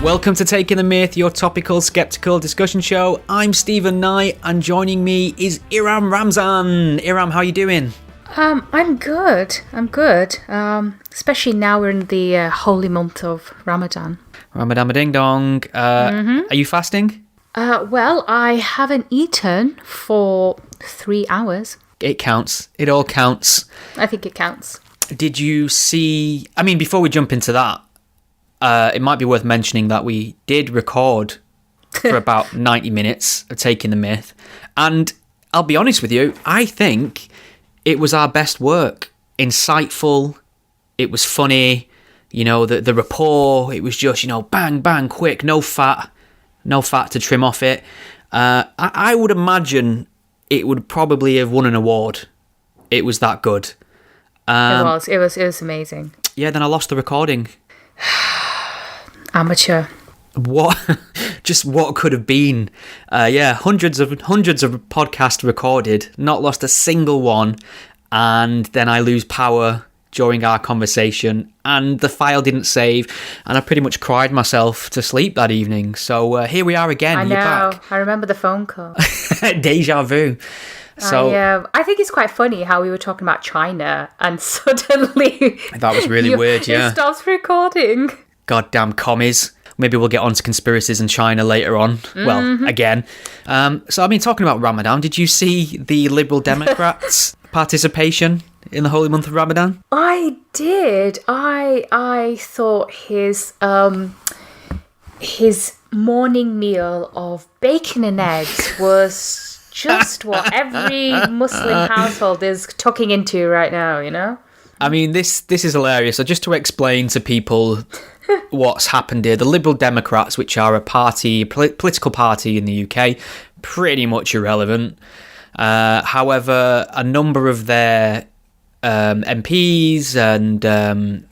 Welcome to Taking the Myth, your topical, skeptical discussion show. I'm Stephen Knight, and joining me is Iram Ramzan. Iram, how are you doing? I'm good. Especially now we're in the holy month of Ramadan. Ramadan ding dong. Are you fasting? Well, I haven't eaten for 3 hours. It counts. It all counts. I think it counts. Did you see... I mean, before we jump into that, it might be worth mentioning that we did record for about 90 minutes of Taking the Myth. And I'll be honest with you, I think it was our best work. Insightful. It was funny. You know, the rapport, it was just, you know, bang, bang, quick, no fat to trim off it. I would imagine it would probably have won an award. It was that good. It was amazing. Yeah, then I lost the recording. Amateur. What? Just what could have been? Hundreds of podcasts recorded, not lost a single one, and then I lose power during our conversation, and the file didn't save, and I pretty much cried myself to sleep that evening. So here we are again. I know. You're back. I remember the phone call. Deja vu. So I think it's quite funny how we were talking about China, and suddenly that was really weird. Yeah, it stops recording. Goddamn commies. Maybe we'll get on to conspiracies in China later on. Well, again. So, I mean, talking about Ramadan, did you see the Liberal Democrats' participation in the holy month of Ramadan? I did. I thought his morning meal of bacon and eggs was just what every Muslim household is tucking into right now, you know? I mean, this is hilarious. So just to explain to people what's happened here, the Liberal Democrats, which are a political party in the UK, pretty much irrelevant. However, a number of their MPs and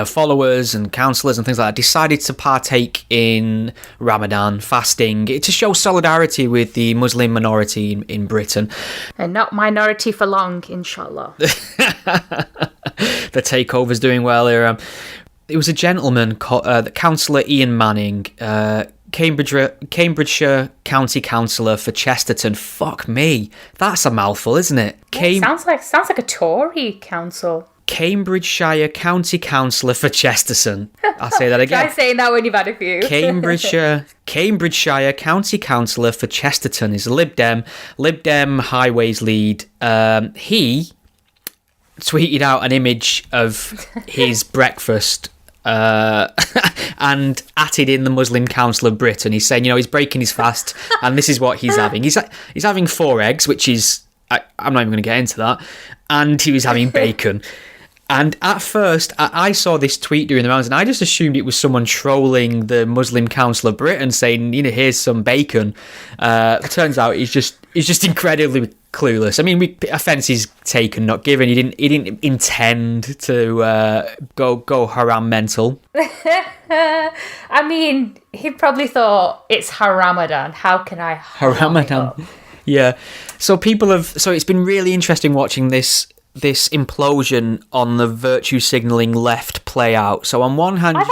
followers and councillors and things like that decided to partake in Ramadan fasting to show solidarity with the Muslim minority in Britain. And not minority for long, inshallah. The takeover's doing well here. It was a gentleman, Councillor Ian Manning, Cambridgeshire County Councillor for Chesterton. Fuck me, that's a mouthful, isn't it? Sounds like a Tory council. Cambridgeshire County Councillor for Chesterton. I'll say that again. Try saying that when you've had a few. Cambridgeshire County Councillor for Chesterton is a Lib Dem Highways lead. He tweeted out an image of his breakfast and added in the Muslim Council of Britain. He's saying, you know, he's breaking his fast and this is what he's having. He's having 4 eggs, which is, I'm not even going to get into that, and he was having bacon. And at first, I saw this tweet during the rounds, and I just assumed it was someone trolling the Muslim Council of Britain, saying, you know, here's some bacon. Turns out he's just incredibly clueless. I mean, offence is taken, not given. He didn't intend to go haram mental. I mean, he probably thought it's Haramadan. How can I Haramadan? Yeah. So it's been really interesting watching this implosion on the virtue signalling left play out. So on one hand, I've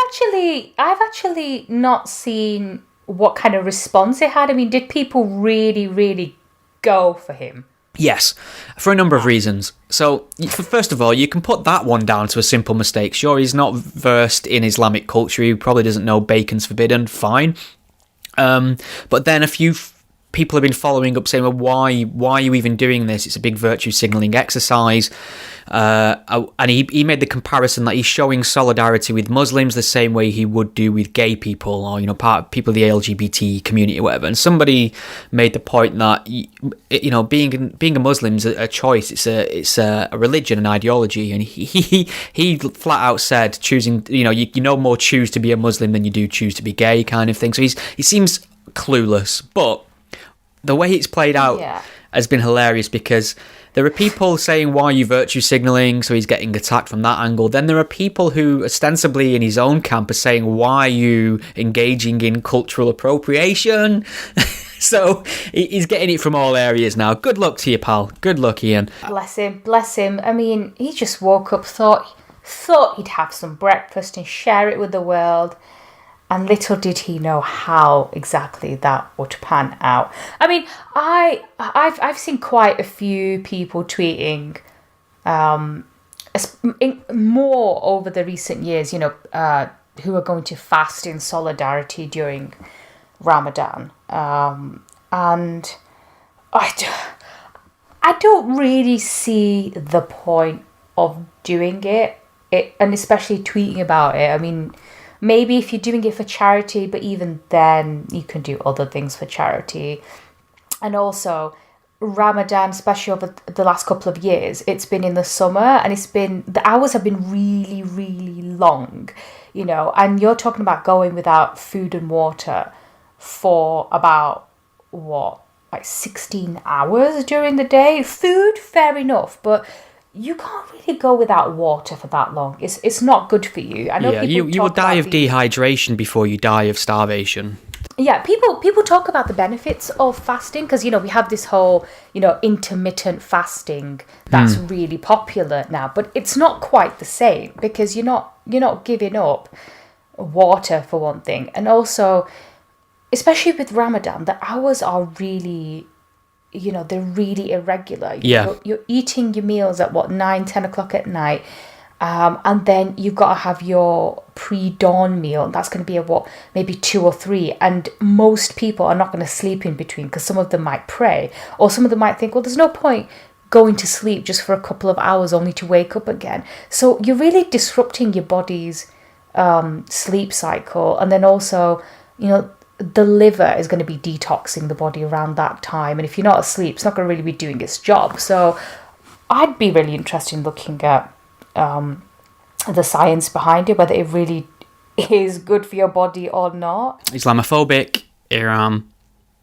actually not seen what kind of response it had. I mean, did people really, really go for him? Yes, for a number of reasons. So, first of all, you can put that one down to a simple mistake. Sure, he's not versed in Islamic culture. He probably doesn't know bacon's forbidden. Fine. But then a few people have been following up saying, well, why are you even doing this? It's a big virtue signalling exercise. And he made the comparison that he's showing solidarity with Muslims the same way he would do with gay people or, you know, people of the LGBT community or whatever. And somebody made the point that, you know, being a Muslim is a choice. It's a religion, an ideology. And he flat out said choosing, you know, you no more choose to be a Muslim than you do choose to be gay kind of thing. So he seems clueless, but the way it's played out has been hilarious because there are people saying, why are you virtue signalling? So he's getting attacked from that angle. Then there are people who ostensibly in his own camp are saying, why are you engaging in cultural appropriation? So he's getting it from all areas now. Good luck to you, pal. Good luck, Ian. Bless him. I mean, he just woke up, thought he'd have some breakfast and share it with the world. And little did he know how exactly that would pan out. I mean, I've seen quite a few people tweeting, more over the recent years, who are going to fast in solidarity during Ramadan, and I don't really see the point of doing it, and especially tweeting about it. I mean, maybe if you're doing it for charity, but even then you can do other things for charity. And also Ramadan, especially over the last couple of years, it's been in the summer, and the hours have been really, really long, and you're talking about going without food and water for about, 16 hours during the day. Food, fair enough, but you can't really go without water for that long. It's not good for you. I know you will die of dehydration before you die of starvation. Yeah, people talk about the benefits of fasting because, we have this whole, intermittent fasting that's really popular now, but it's not quite the same because you're not giving up water for one thing. And also, especially with Ramadan, the hours are really, they're really irregular. You're eating your meals at 9, 10 o'clock at night. And then you've got to have your pre-dawn meal. And that's going to be maybe 2 or 3. And most people are not going to sleep in between because some of them might pray. Or some of them might think, well, there's no point going to sleep just for a couple of hours only to wake up again. So you're really disrupting your body's sleep cycle. And then also, the liver is going to be detoxing the body around that time. And if you're not asleep, it's not going to really be doing its job. So I'd be really interested in looking at the science behind it, whether it really is good for your body or not. Islamophobic, Iram.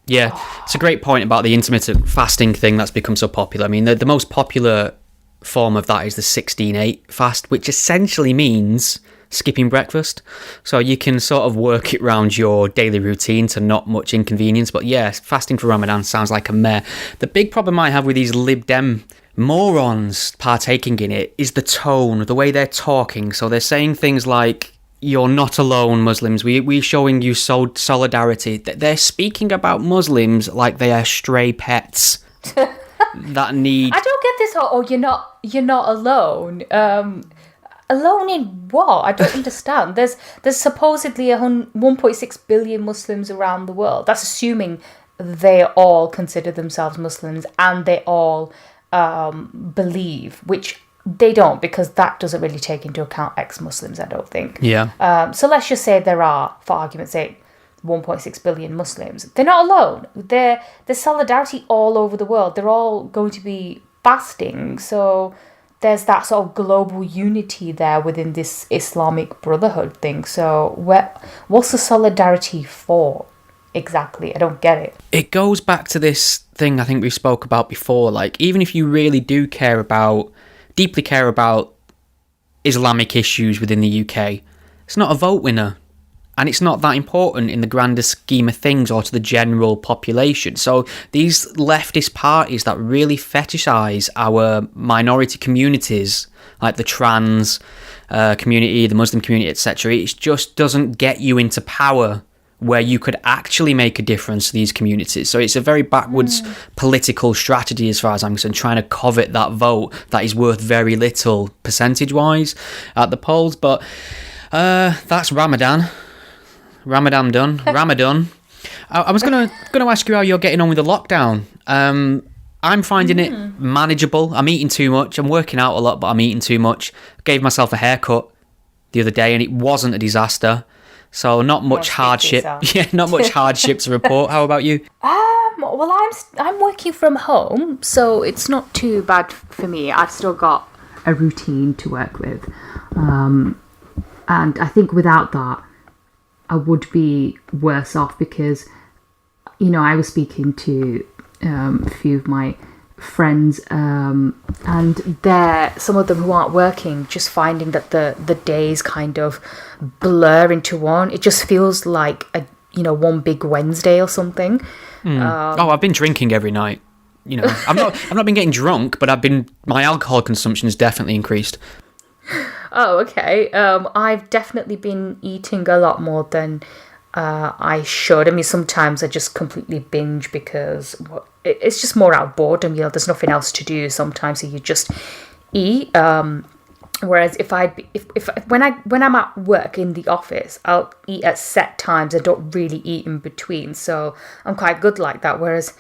Yeah, it's a great point about the intermittent fasting thing that's become so popular. I mean, the most popular form of that is the 16-8 fast, which essentially means skipping breakfast. So you can sort of work it around your daily routine to not much inconvenience. But yeah, fasting for Ramadan sounds like a mare. The big problem I have with these Lib Dem morons partaking in it is the tone, the way they're talking. So they're saying things like, you're not alone, Muslims. We're showing you solidarity. They're speaking about Muslims like they are stray pets that need... I don't get this whole, you're not alone. Alone in what? I don't understand. There's supposedly 1.6 billion Muslims around the world. That's assuming they all consider themselves Muslims and they all believe, which they don't, because that doesn't really take into account ex-Muslims, I don't think. Yeah. So let's just say there are, for argument's sake, 1.6 billion Muslims. They're not alone. There's solidarity all over the world. They're all going to be fasting. So there's that sort of global unity there within this Islamic Brotherhood thing. So what's the solidarity for exactly? I don't get it. It goes back to this thing I think we spoke about before. Like, even if you really do deeply care about Islamic issues within the UK, it's not a vote winner. And it's not that important in the grander scheme of things or to the general population. So these leftist parties that really fetishise our minority communities, like the trans community, the Muslim community, etc., it just doesn't get you into power where you could actually make a difference to these communities. So it's a very backwards political strategy as far as I'm concerned, trying to covet that vote that is worth very little percentage-wise at the polls. But that's Ramadan. Ramadan done. Ramadan. I was gonna ask you how you're getting on with the lockdown. I'm finding it manageable. I'm eating too much. I'm working out a lot, but I'm eating too much. Gave myself a haircut the other day, and it wasn't a disaster. So not much hardship. Yeah, not much hardship to report. How about you? Well, I'm working from home, so it's not too bad for me. I've still got a routine to work with, and I think without that, I would be worse off because, I was speaking to a few of my friends, and some of them who aren't working, just finding that the days kind of blur into one. It just feels like one big Wednesday or something. I've been drinking every night. I've not been getting drunk, but my alcohol consumption has definitely increased. Oh, okay. I've definitely been eating a lot more than I should. I mean, sometimes I just completely binge because it's just more out of boredom. There's nothing else to do sometimes, so you just eat. Whereas if when I'm at work in the office, I'll eat at set times. I don't really eat in between, so I'm quite good like that. Whereas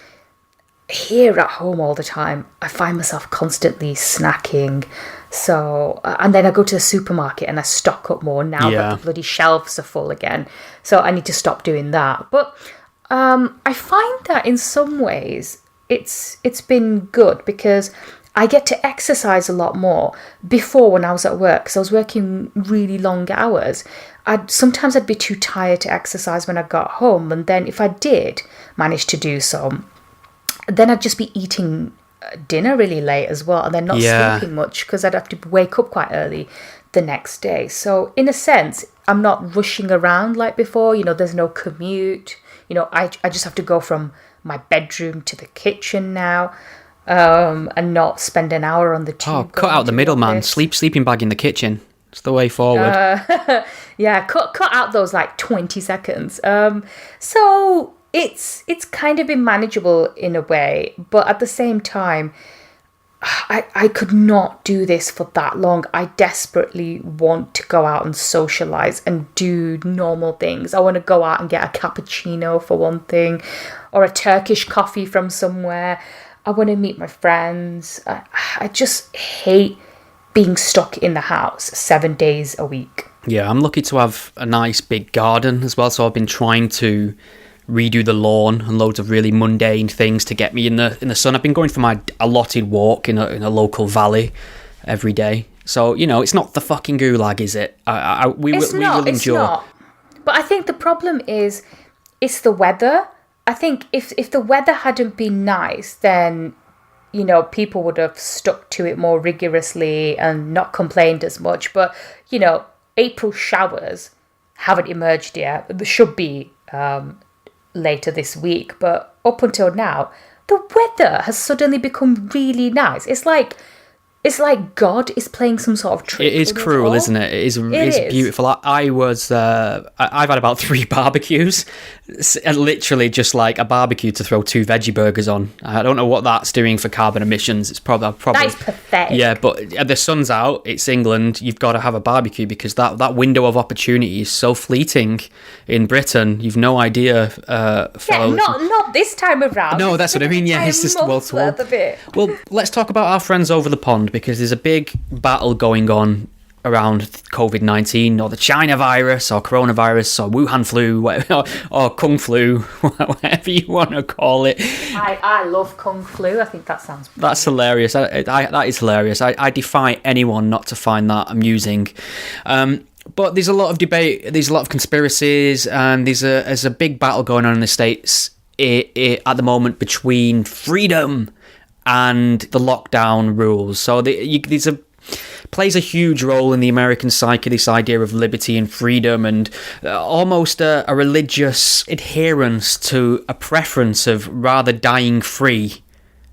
here at home all the time, I find myself constantly snacking. So, and then I go to the supermarket and I stock up more now that the bloody shelves are full again. So I need to stop doing that. But I find that in some ways it's been good because I get to exercise a lot more. Before, when I was at work, because I was working really long hours, sometimes I'd be too tired to exercise when I got home. And then if I did manage to do so, then I'd just be eating dinner really late as well, and then not sleeping much because I'd have to wake up quite early the next day. So in a sense, I'm not rushing around like before. There's no commute. I just have to go from my bedroom to the kitchen now, and not spend an hour on the tube. Oh, cut out the middleman. Sleeping bag in the kitchen. It's the way forward. Cut out those like 20 seconds. So it's kind of been manageable in a way, but at the same time, I could not do this for that long. I desperately want to go out and socialise and do normal things. I want to go out and get a cappuccino for one thing, or a Turkish coffee from somewhere. I want to meet my friends. I just hate being stuck in the house 7 days a week. Yeah, I'm lucky to have a nice big garden as well, so I've been trying to redo the lawn and loads of really mundane things to get me in the sun. I've been going for my allotted walk in a local valley every day. So, it's not the fucking gulag, is it? We will endure. It's not. But I think the problem is it's the weather. I think if the weather hadn't been nice, then, people would have stuck to it more rigorously and not complained as much. But, April showers haven't emerged yet. There should be later this week, but up until now the weather has suddenly become really nice. It's like God is playing some sort of trick. It is cruel, isn't it? It's beautiful. I've had about 3 barbecues, and literally just like a barbecue to throw 2 veggie burgers on. I don't know what that's doing for carbon emissions. It's probably that is pathetic. Yeah, but the sun's out. It's England. You've got to have a barbecue because that window of opportunity is so fleeting in Britain. You've no idea. Not this time around. No, that's what I mean. Yeah, it's just well. Well, let's talk about our friends over the pond, because there's a big battle going on around COVID-19 or the China virus or coronavirus or Wuhan flu or Kung flu, whatever you want to call it. I love Kung flu. I think that sounds brilliant. That's hilarious. That is hilarious. I defy anyone not to find that amusing. But there's a lot of debate, there's a lot of conspiracies, and there's a big battle going on in the States at the moment between freedom and the lockdown rules. So plays a huge role in the American psyche, this idea of liberty and freedom, and almost a religious adherence to a preference of rather dying free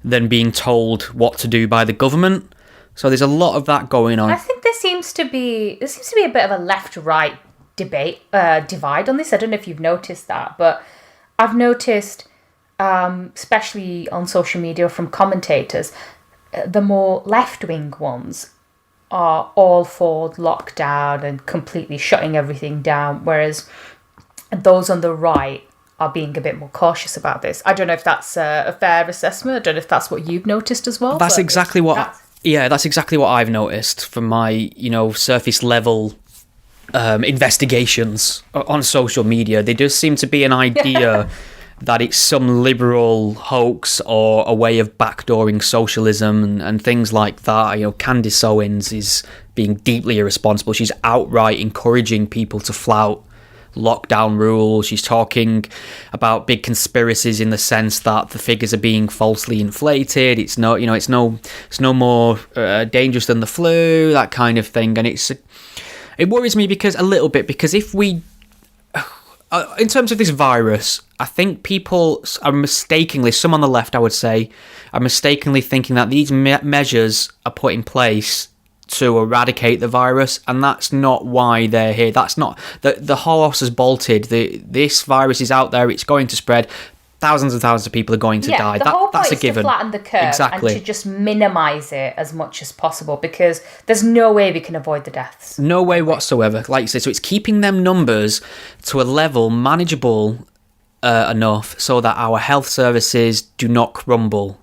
than being told what to do by the government. So there's a lot of that going on. I think there seems to be a bit of a left-right divide on this. I don't know if you've noticed that, but I've noticed, especially on social media from commentators, the more left-wing ones are all for lockdown and completely shutting everything down, whereas those on the right are being a bit more cautious about this. I don't know if that's a fair assessment. I don't know if that's what you've noticed as well. That's exactly what I've noticed from my, surface level investigations on social media. There does seem to be an idea that it's some liberal hoax or a way of backdooring socialism and things like that. Candace Owens is being deeply irresponsible. She's outright encouraging people to flout lockdown rules. She's talking about big conspiracies in the sense that the figures are being falsely inflated. It's no more dangerous than the flu, that kind of thing. And it worries me because if we, in terms of this virus, I think people are mistakenly, some on the left I would say, are mistakenly thinking that these measures are put in place to eradicate the virus, and that's not why they're here. That's not the horse has bolted. This virus is out there. It's going to spread. Thousands and thousands of people are going to die. The whole that's point a is given. To flatten the curve Exactly. and to just minimise it as much as possible, because there's no way we can avoid the deaths. No way whatsoever. Like you said, so it's keeping them numbers to a level manageable enough so that our health services do not crumble.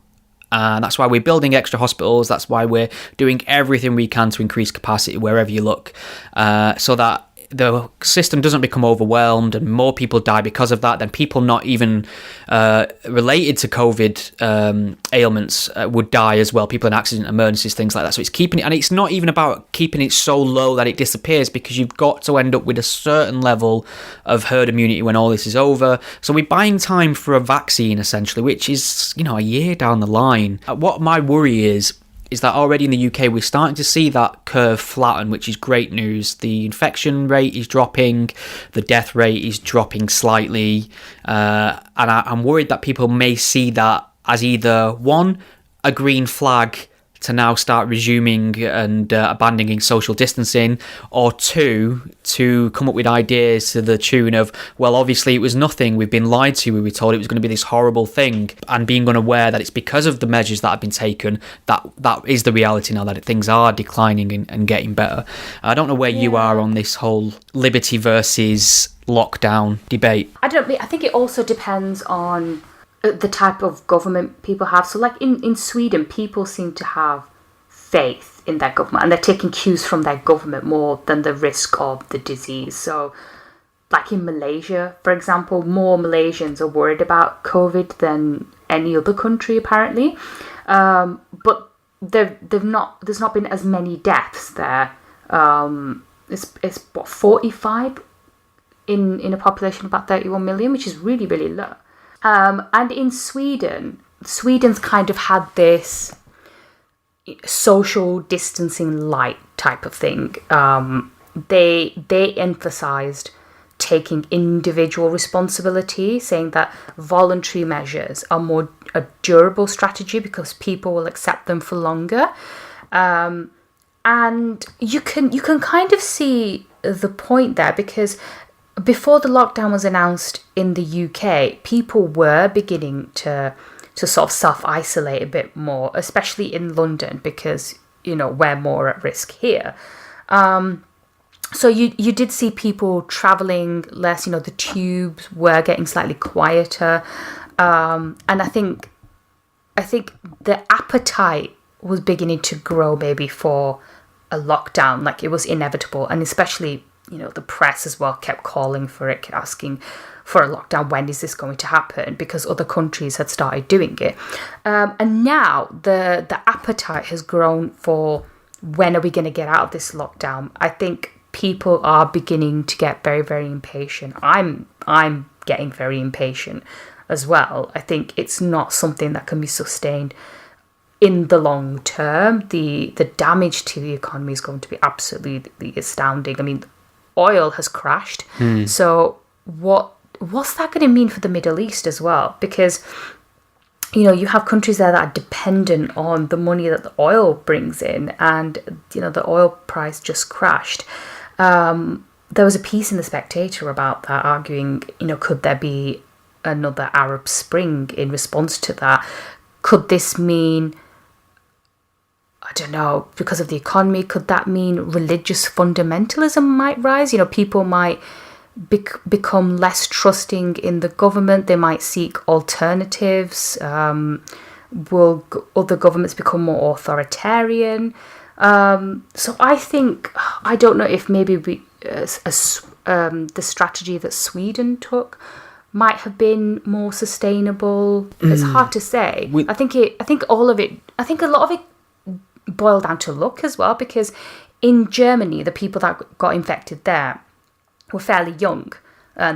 And that's why we're building extra hospitals. That's why we're doing everything we can to increase capacity wherever you look, so that the system doesn't become overwhelmed and more people die because of that. Then people not even related to COVID ailments would die as well. People in accident, emergencies, things like that. So it's keeping it, and it's not even about keeping it so low that it disappears, because you've got to end up with a certain level of herd immunity when all this is over. So we're buying time for a vaccine, essentially, which is, a year down the line. What my worry is that already in the UK we're starting to see that curve flatten, which is great news. The infection rate is dropping, the death rate is dropping slightly, and I'm worried that people may see that as either, one, a green flag to now start resuming and abandoning social distancing, or two, to come up with ideas to the tune of, well, obviously it was nothing, we've been lied to, we were told it was going to be this horrible thing, and being unaware that it's because of the measures that have been taken that is the reality now, that things are declining and getting better. I don't know where you are on this whole liberty versus lockdown debate. I think it also depends on the type of government people have. So like in Sweden, people seem to have faith in their government, and they're taking cues from their government more than the risk of the disease. So like in Malaysia, for example, more Malaysians are worried about COVID than any other country apparently. But there's not been as many deaths there. It's what, 45 in a population of about 31 million, which is really, really low. And in Sweden's kind of had this social distancing light type of thing. They emphasised taking individual responsibility, saying that voluntary measures are more a durable strategy because people will accept them for longer. And you can kind of see the point there, because before the lockdown was announced in the UK, people were beginning to sort of self-isolate a bit more, especially in London, because, we're more at risk here. So you did see people travelling less, the tubes were getting slightly quieter. And I think the appetite was beginning to grow maybe for a lockdown, like it was inevitable, and especially the press as well kept calling for it, asking for a lockdown. When is this going to happen? Because other countries had started doing it. And now the appetite has grown for when are we going to get out of this lockdown? I think people are beginning to get very, very impatient. I'm getting very impatient as well. I think it's not something that can be sustained in the long term. The damage to the economy is going to be absolutely astounding. I mean, oil has crashed. So what's that going to mean for the Middle East as well? Because, you have countries there that are dependent on the money that the oil brings in, and, the oil price just crashed. There was a piece in The Spectator about that, arguing, could there be another Arab Spring in response to that? Could this mean, I don't know, because of the economy, could that mean religious fundamentalism might rise? People might become less trusting in the government. They might seek alternatives. Will other governments become more authoritarian? So I don't know if maybe the strategy that Sweden took might have been more sustainable. It's hard to say. I think a lot of it boiled down to luck as well, because in Germany, the people that got infected there were fairly young.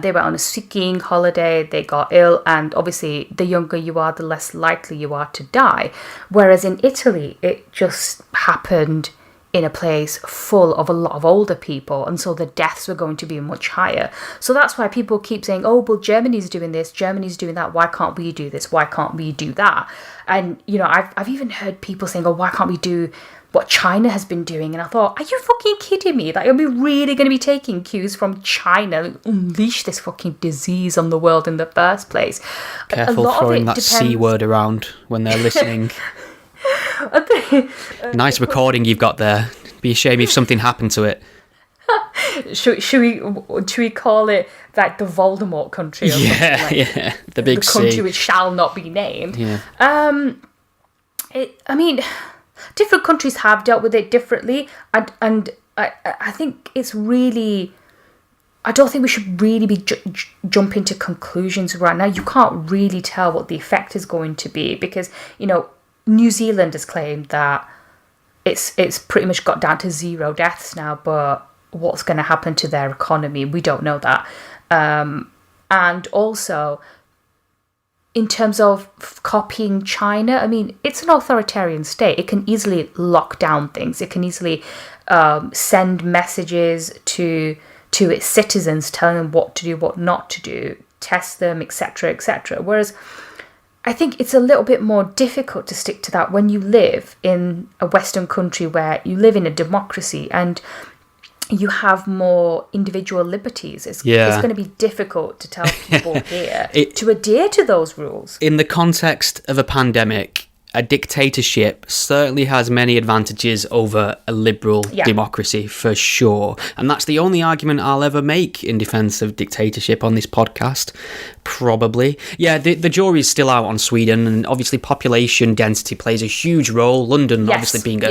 They were on a skiing holiday, they got ill, and obviously the younger you are, the less likely you are to die. Whereas in Italy, it just happened in a place full of a lot of older people, and so the deaths were going to be much higher. So that's why people keep saying, oh, well, Germany's doing this, Germany's doing that, why can't we do this, why can't we do that? And, you know, I've even heard people saying, oh, why can't we do what China has been doing? And I thought, are you fucking kidding me? Like, are we really going to be taking cues from China, unleash this fucking disease on the world in the first place? Careful throwing that C word around when they're listening. Nice recording you've got there. Be a shame if something happened to it. Should we call it like the Voldemort country? Or yeah, like yeah, the big the country C. which shall not be named. Yeah. I mean, different countries have dealt with it differently, and I think it's really. I don't think we should really be jumping to conclusions right now. You can't really tell what the effect is going to be because, you know, New Zealand has claimed that it's pretty much got down to 0 deaths now, but what's going to happen to their economy, we don't know that. And also, in terms of copying China, I mean, it's an authoritarian state. It can easily lock down things. It can easily send messages to its citizens, telling them what to do, what not to do, test them, etc., etc. Whereas I think it's a little bit more difficult to stick to that when you live in a Western country where you live in a democracy and you have more individual liberties. It's going to be difficult to tell people here to adhere to those rules. In the context of a pandemic, a dictatorship certainly has many advantages over a liberal democracy, for sure. And that's the only argument I'll ever make in defence of dictatorship on this podcast, probably. Yeah, the jury's still out on Sweden, and obviously population density plays a huge role. London obviously being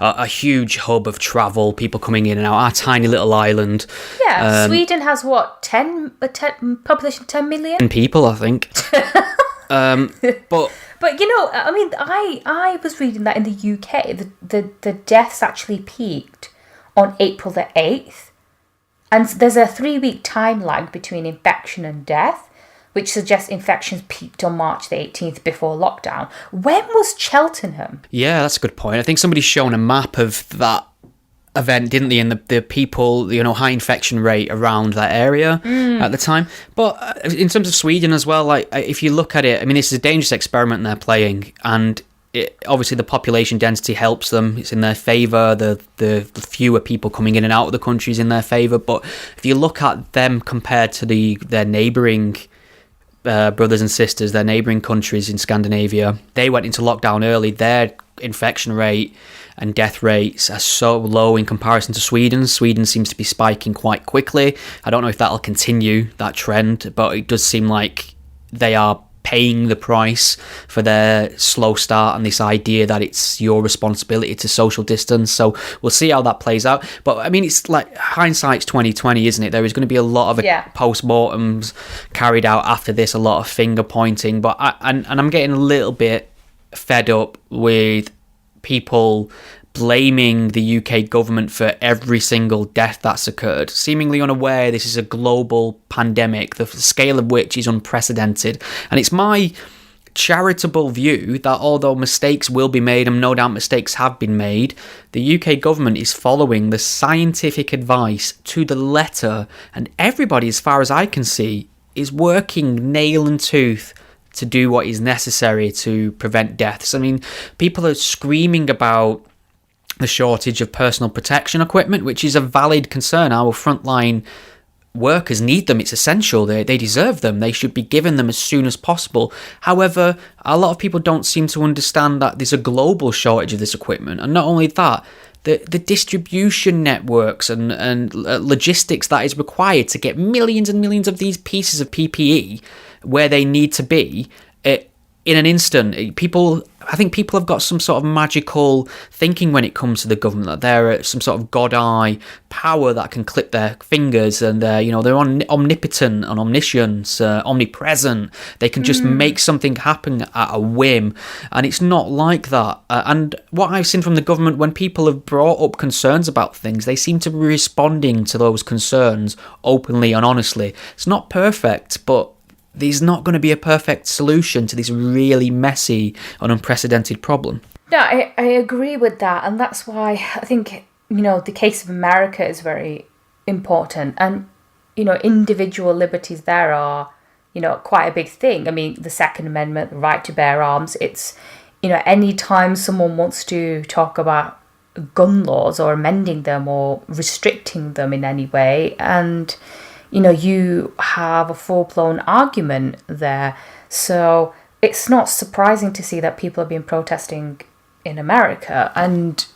a huge hub of travel, people coming in and out, our tiny little island. Yeah, Sweden has what, population 10 million? People, I think. But, you know, I mean, I was reading that in the UK, the deaths actually peaked on April the 8th. And there's a 3-week time lag between infection and death, which suggests infections peaked on March the 18th before lockdown. When was Cheltenham? Yeah, that's a good point. I think somebody's shown a map of that event, didn't they, and the people, you know, high infection rate around that area at the time. But in terms of Sweden as well, like, if you look at it, I mean, this is a dangerous experiment they're playing, and obviously the population density helps them. It's in their favour. The fewer people coming in and out of the country is in their favour. But if you look at them compared to their neighbouring brothers and sisters, their neighbouring countries in Scandinavia, they went into lockdown early. Their infection rate and death rates are so low in comparison to Sweden. Sweden seems to be spiking quite quickly. I don't know if that'll continue, that trend, but it does seem like they are paying the price for their slow start and this idea that it's your responsibility to social distance. So we'll see how that plays out. But I mean, it's like hindsight's 2020, isn't it? There is going to be a lot of post-mortems carried out after this, a lot of finger pointing. But I'm getting a little bit fed up with people blaming the UK government for every single death that's occurred, seemingly unaware this is a global pandemic, the scale of which is unprecedented. And it's my charitable view that although mistakes will be made, and no doubt mistakes have been made, the UK government is following the scientific advice to the letter, and everybody, as far as I can see, is working nail and tooth to do what is necessary to prevent deaths. I mean, people are screaming about the shortage of personal protection equipment, which is a valid concern. Our frontline workers need them. It's essential. They deserve them. They should be given them as soon as possible. However, a lot of people don't seem to understand that there's a global shortage of this equipment. And not only that, the distribution networks and logistics that is required to get millions and millions of these pieces of PPE where they need to be in an instant. I think people have got some sort of magical thinking when it comes to the government, that they're some sort of god-eye power that can clip their fingers, and they're omnipotent and omniscient, omnipresent. They can just make something happen at a whim, and it's not like that. And what I've seen from the government, when people have brought up concerns about things, they seem to be responding to those concerns openly and honestly. It's not perfect, but there's not going to be a perfect solution to this really messy and unprecedented problem. No, I agree with that, and that's why I think the case of America is very important, and individual liberties there are quite a big thing. I mean, the Second Amendment, the right to bear arms. It's any time someone wants to talk about gun laws or amending them or restricting them in any way, and you have a full-blown argument there. So it's not surprising to see that people have been protesting in America. And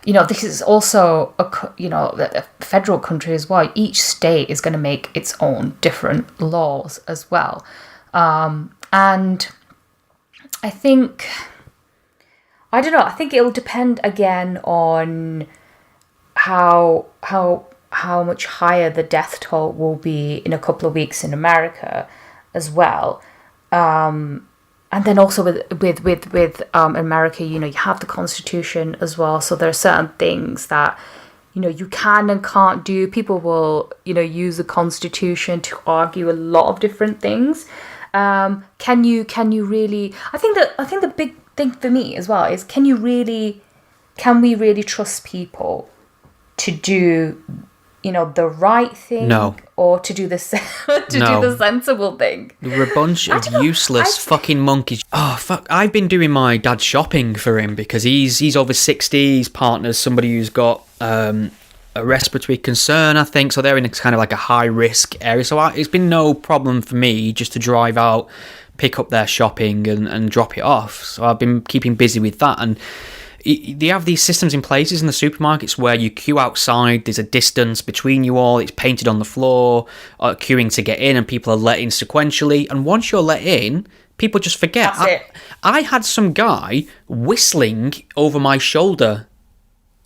this is also a federal country as well. Each state is going to make its own different laws as well. And I think, I don't know, I think it'll depend again on how much higher the death toll will be in a couple of weeks in America as well. And then also with America, you have the Constitution as well. So there are certain things that, you can and can't do. People will, use the Constitution to argue a lot of different things. Can you really? I think the big thing for me as well is can we really trust people to do the right thing? No. Or to do the do the sensible thing. We're a bunch of useless fucking monkeys. Oh fuck! I've been doing my dad's shopping for him because he's over 60. His partner's somebody who's got a respiratory concern, I think. So they're in a kind of like a high risk area. So it's been no problem for me just to drive out, pick up their shopping and drop it off. So I've been keeping busy with that. And they have these systems in places in the supermarkets where you queue outside, there's a distance between you all, it's painted on the floor, queuing to get in, and people are let in sequentially. And once you're let in, people just forget. I had some guy whistling over my shoulder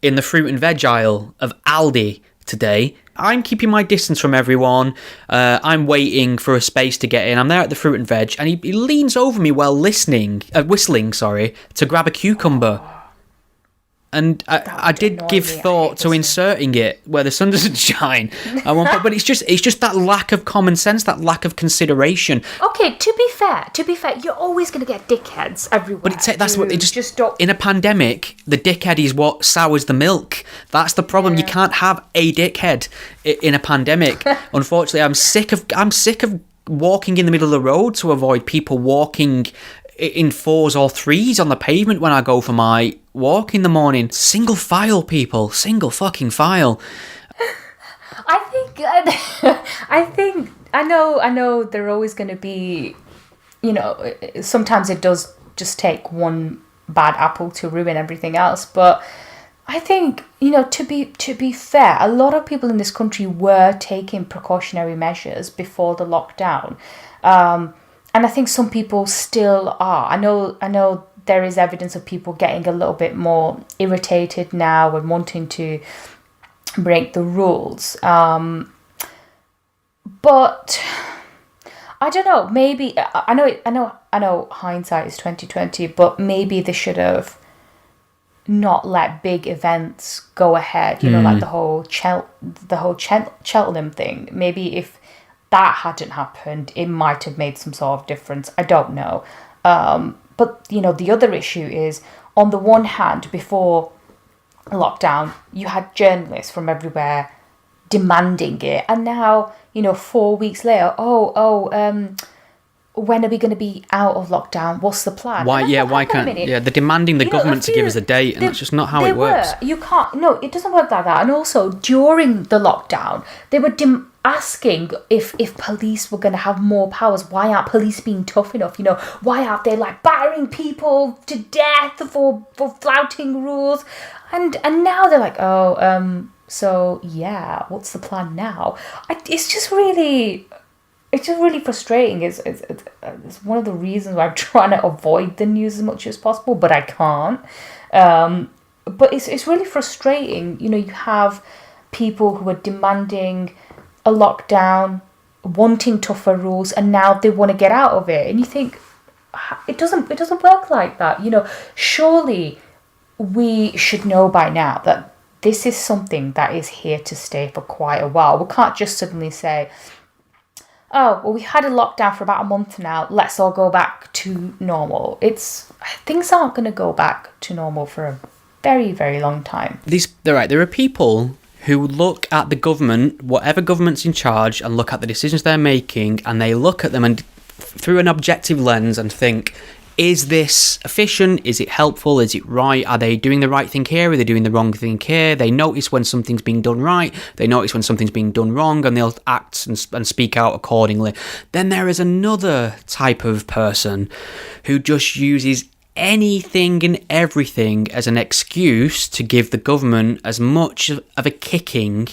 in the fruit and veg aisle of Aldi today. I'm keeping my distance from everyone. I'm waiting for a space to get in. I'm there at the fruit and veg, and he leans over me while whistling, to grab a cucumber. And I did give thought to inserting it where the sun doesn't shine at one point, but it's just that lack of common sense, that lack of consideration. Okay, to be fair, you're always going to get dickheads everywhere. But that's what they just don't. In a pandemic, the dickhead is what sours the milk. That's the problem. You can't have a dickhead in a pandemic. Unfortunately, I'm sick of walking in the middle of the road to avoid people walking in 4s or 3s on the pavement when I go for my walk in the morning. Single file, people. Single fucking file. I know they're always going to be, sometimes it does just take one bad apple to ruin everything else. But I think, to be fair, a lot of people in this country were taking precautionary measures before the lockdown. And I think some people still are. I know there is evidence of people getting a little bit more irritated now and wanting to break the rules. But I don't know. Maybe I know hindsight is 2020, but maybe they should have not let big events go ahead. Like the whole Cheltenham thing. Maybe if that hadn't happened, it might have made some sort of difference. I don't know. But, the other issue is, on the one hand, before lockdown, you had journalists from everywhere demanding it. And now, 4 weeks later, when are we going to be out of lockdown? What's the plan? Why can't... Yeah, they're demanding the government to give us a date, and that's just not how it works. You can't... No, it doesn't work like that. And also, during the lockdown, they were asking if police were going to have more powers. Why aren't police being tough enough? Why aren't they battering people to death for flouting rules? And now they're like, so yeah, what's the plan now? It's just really frustrating. It's one of the reasons why I'm trying to avoid the news as much as possible, but I can't. But it's really frustrating. You have people who are demanding a lockdown, wanting tougher rules, and now they want to get out of it. And you think it doesn't work like that. Surely we should know by now that this is something that is here to stay for quite a while. We can't just suddenly say, oh, well, we had a lockdown for about a month now, let's all go back to normal. Things aren't going to go back to normal for very, very long time. There are people who look at the government, whatever government's in charge, and look at the decisions they're making, and they look at them and through an objective lens and think, is this efficient? Is it helpful? Is it right? Are they doing the right thing here? Are they doing the wrong thing here? They notice when something's being done right. They notice when something's being done wrong, and they'll act and speak out accordingly. Then there is another type of person who just uses anything and everything as an excuse to give the government as much of a kicking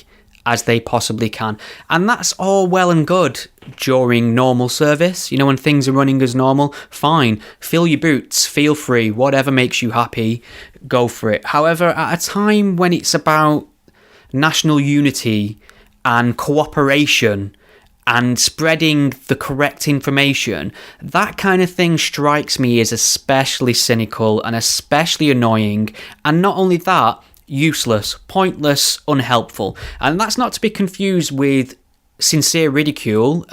as they possibly can. And that's all well and good during normal service. When things are running as normal, fine. Fill your boots, feel free, whatever makes you happy, go for it. However, at a time when it's about national unity and cooperation and spreading the correct information, that kind of thing strikes me as especially cynical and especially annoying. And not only that, useless, pointless, unhelpful. And that's not to be confused with sincere ridicule.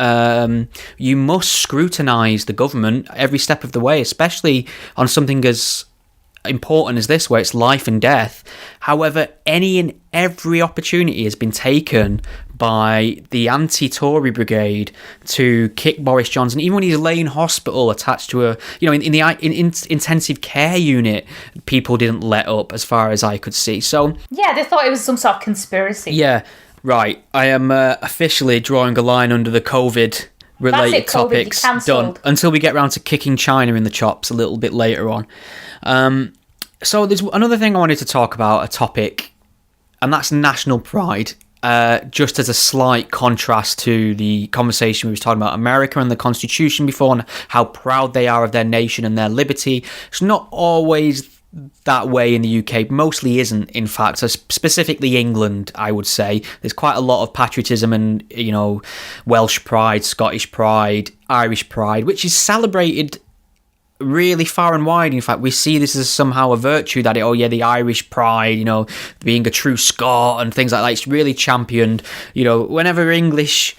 You must scrutinise the government every step of the way, especially on something as important as this, where it's life and death. However, any and every opportunity has been taken by the anti-Tory brigade to kick Boris Johnson, even when he's laying in hospital attached to a, in the intensive care unit, people didn't let up as far as I could see. So yeah, they thought it was some sort of conspiracy. Yeah, right. I am officially drawing a line under the COVID related topics. Done until we get round to kicking China in the chops a little bit later on. So there's another thing I wanted to talk about, a topic, and that's national pride. Just as a slight contrast to the conversation we were talking about America and the Constitution before, and how proud they are of their nation and their liberty. It's not always that way in the UK, mostly isn't, in fact. So specifically England, I would say. There's quite a lot of patriotism and, Welsh pride, Scottish pride, Irish pride, which is celebrated really far and wide. In fact, we see this as somehow a virtue, that the Irish pride, being a true Scot and things like that. It's really championed. Whenever English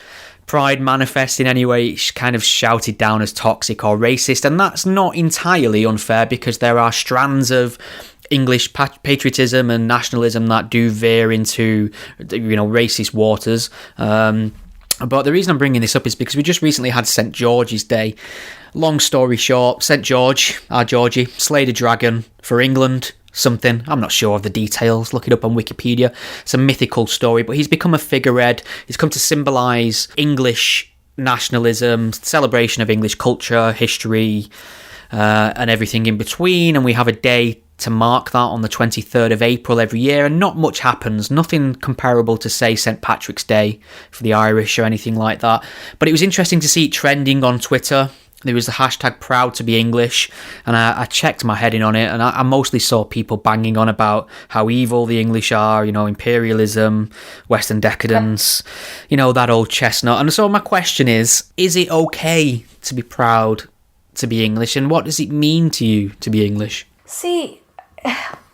pride manifests in any way, it's kind of shouted down as toxic or racist, and that's not entirely unfair, because there are strands of English patriotism and nationalism that do veer into, racist waters. But the reason I'm bringing this up is because we just recently had St. George's Day. Long story short, St. George, our Georgie, slayed a dragon for England, something. I'm not sure of the details. Look it up on Wikipedia. It's a mythical story, but he's become a figurehead. He's come to symbolise English nationalism, celebration of English culture, history, and everything in between. And we have a day to mark that on the 23rd of April every year, and not much happens. Nothing comparable to, say, St. Patrick's Day for the Irish or anything like that. But it was interesting to see it trending on Twitter. There was the hashtag proud to be English, and I checked my head in on it, and I mostly saw people banging on about how evil the English are, imperialism, Western decadence, that old chestnut. And so my question is it okay to be proud to be English, and what does it mean to you to be English? See,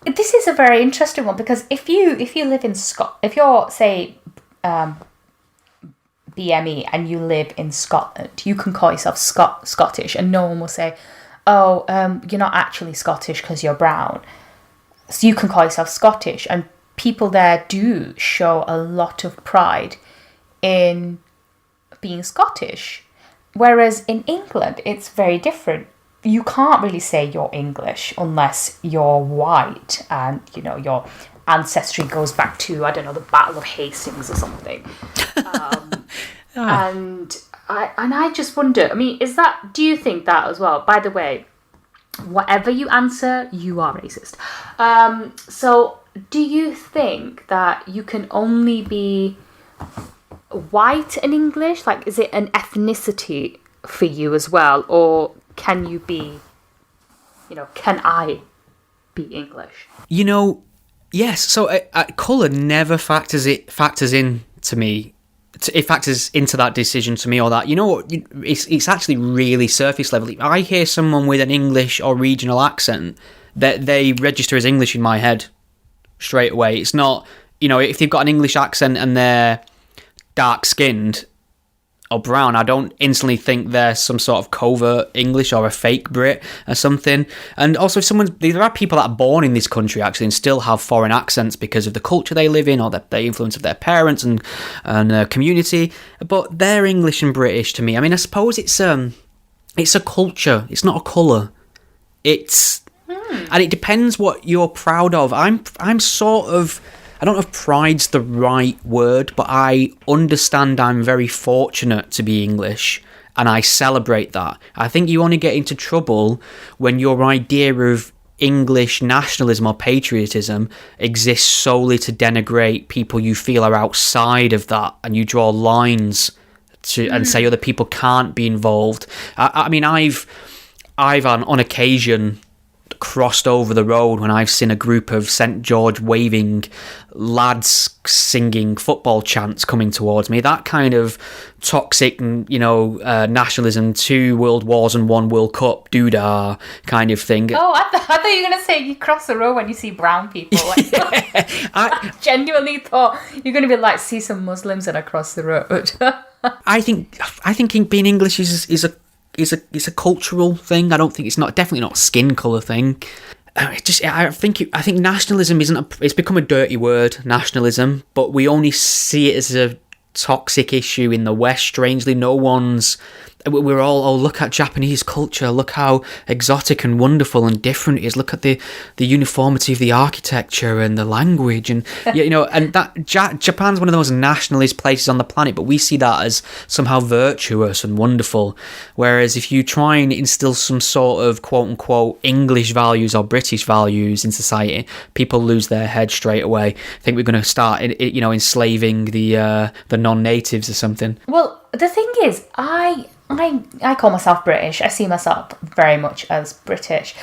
this is a very interesting one, because if you live in if you're, say, BME and you live in Scotland, you can call yourself Scottish, and no one will say, you're not actually Scottish because you're brown. So you can call yourself Scottish, and people there do show a lot of pride in being Scottish. Whereas in England, it's very different. You can't really say you're English unless you're white and, your ancestry goes back to, the Battle of Hastings or something. And I just wonder, do you think that as well? By the way, whatever you answer, you are racist. So do you think that you can only be white in English? Like, is it an ethnicity for you as well? Or can you be, can I be English? Yes. So colour never factors in to me. It factors into that decision to me, or that, it's actually really surface level. If I hear someone with an English or regional accent, that they register as English in my head straight away. It's not, if they've got an English accent and they're dark skinned or brown, I don't instantly think they're some sort of covert English or a fake Brit or something. And also, there are people that are born in this country actually and still have foreign accents because of the culture they live in or the influence of their parents and community. But they're English and British to me. I mean, I suppose it's a culture. It's not a colour. And it depends what you're proud of. I'm sort of, I don't know if pride's the right word, but I understand I'm very fortunate to be English, and I celebrate that. I think you only get into trouble when your idea of English nationalism or patriotism exists solely to denigrate people you feel are outside of that, and you draw lines and say other people can't be involved. I mean, I've on occasion crossed over the road when I've seen a group of St George waving lads singing football chants coming towards me. That kind of toxic, nationalism, 2 world wars and 1 World Cup doodah kind of thing. Oh, I thought you were going to say you cross the road when you see brown people. I genuinely thought you're going to be like, see some Muslims and across the road. I think being English is a cultural thing. I don't think definitely not a skin colour thing. I think nationalism it's become a dirty word, nationalism, but we only see it as a toxic issue in the West. Strangely, we're all, look at Japanese culture, look how exotic and wonderful and different it is, look at the uniformity of the architecture and the language, and and that Japan's one of the most nationalist places on the planet, but we see that as somehow virtuous and wonderful, whereas if you try and instill some sort of quote-unquote English values or British values in society, people lose their head straight away. I think we're going to start enslaving the non-natives or something. Well, the thing is, I call myself British. I see myself very much as British.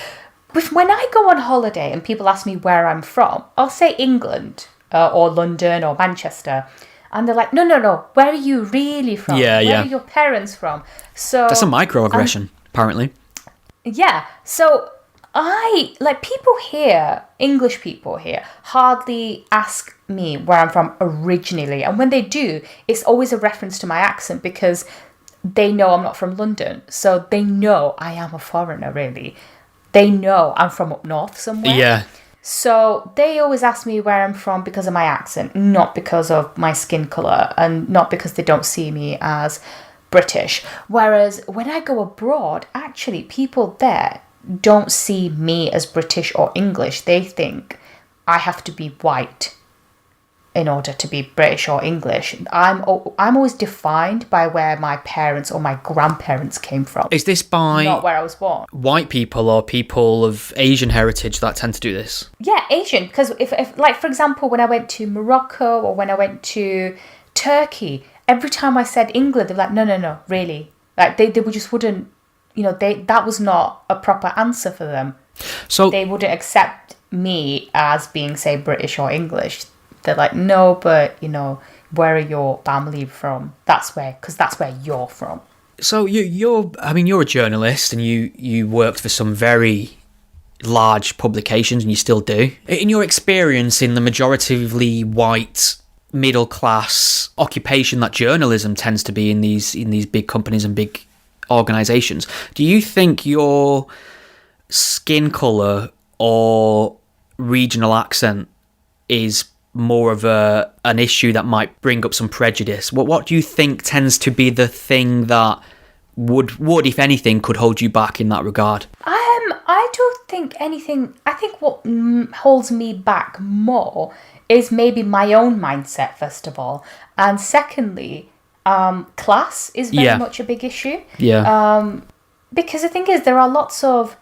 When I go on holiday and people ask me where I'm from, I'll say England or London or Manchester. And they're like, no, where are you really from? Where are your parents from? So that's a microaggression, apparently. Yeah, so people here, English people here, hardly ask me where I'm from originally. And when they do, it's always a reference to my accent because they know I'm not from London. So they know I am a foreigner, really. They know I'm from up north somewhere. Yeah. So they always ask me where I'm from because of my accent, not because of my skin colour and not because they don't see me as British. Whereas when I go abroad, actually people there don't see me as British or English. They think I have to be white in order to be British or English. I'm always defined by where my parents or my grandparents came from. Is this by not where I was born? White people or people of Asian heritage that tend to do this? Yeah, Asian. Because if like for example, when I went to Morocco or when I went to Turkey, every time I said England, they're like, no, really. Like they just wouldn't. That was not a proper answer for them. So they wouldn't accept me as being, say, British or English. They're like, no, but, where are your family from? That's where you're from. So you're a journalist and you worked for some very large publications and you still do. In your experience in the majoritively white middle class occupation that journalism tends to be in these big companies and big organisations, do you think your skin colour or regional accent is more of an issue that might bring up some prejudice? What do you think tends to be the thing that would if anything could hold you back in that regard? I don't think anything. I think what holds me back more is maybe my own mindset, first of all, and secondly, class is very much a big issue. Because the thing is, there are lots of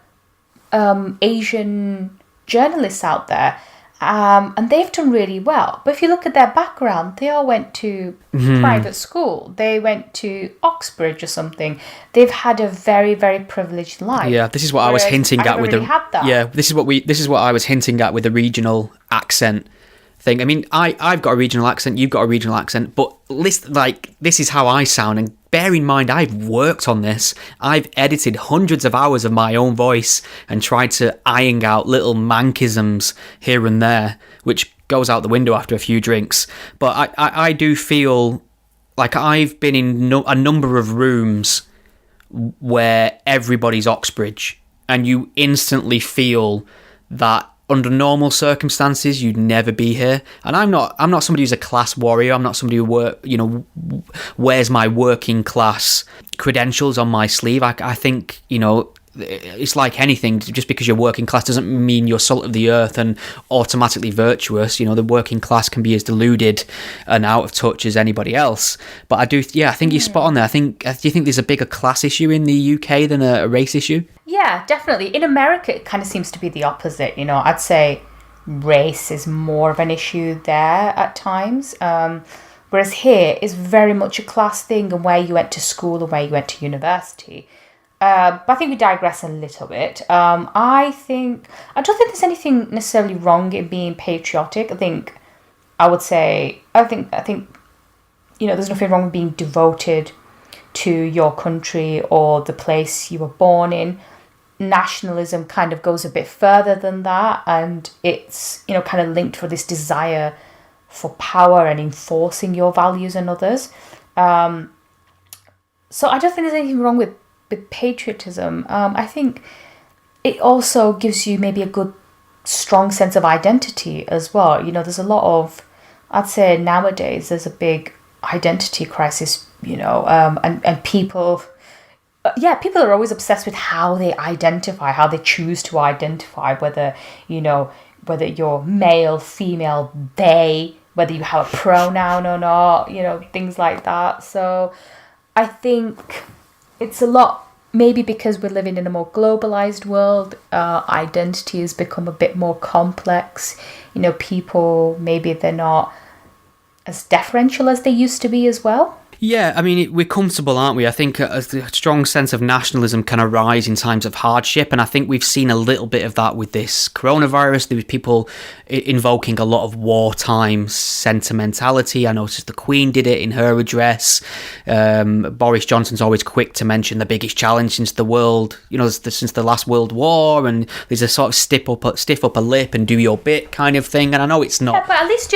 Asian journalists out there, and they've done really well. But if you look at their background, they all went to private school. They went to Oxbridge or something. They've had a very, very privileged life. Yeah, this is what I was hinting at with this is what I was hinting at with the regional accent thing. I mean, I've got a regional accent, you've got a regional accent, but this is how I sound. And bear in mind, I've worked on this. I've edited hundreds of hours of my own voice and tried to iron out little mankisms here and there, which goes out the window after a few drinks. But I do feel like I've been in a number of rooms where everybody's Oxbridge, and you instantly feel that under normal circumstances you'd never be here. And I'm not somebody who's a class warrior. I'm not somebody who wears my working class credentials on my sleeve. I think, it's like anything. Just because you're working class doesn't mean you're salt of the earth and automatically virtuous. The working class can be as deluded and out of touch as anybody else. But I think you're spot on there. Do you think there's a bigger class issue in the UK than a race issue? Yeah, definitely. In America, it kind of seems to be the opposite. I'd say race is more of an issue there at times. Whereas here, it's very much a class thing, and where you went to school and where you went to university. But I think we digress a little bit. I don't think there's anything necessarily wrong in being patriotic. I think there's nothing wrong with being devoted to your country or the place you were born in. Nationalism kind of goes a bit further than that, and it's kind of linked for this desire for power and enforcing your values on others. So I don't think there's anything wrong with patriotism. I think it also gives you maybe a good, strong sense of identity as well. There's a lot of, I'd say nowadays, there's a big identity crisis, and people are always obsessed with how they identify, how they choose to identify, whether you're male, female, they, whether you have a pronoun or not, things like that. So I think it's a lot, maybe because we're living in a more globalized world, identity has become a bit more complex. People, maybe they're not as deferential as they used to be as well. Yeah, I mean, we're comfortable, aren't we? I think a strong sense of nationalism can arise in times of hardship, and I think we've seen a little bit of that with this coronavirus. There was people invoking a lot of wartime sentimentality. I noticed the Queen did it in her address. Boris Johnson's always quick to mention the biggest challenge since the world, since the last World War, and there's a sort of stiff upper lip and do your bit kind of thing. And I know it's not. Yeah, but at least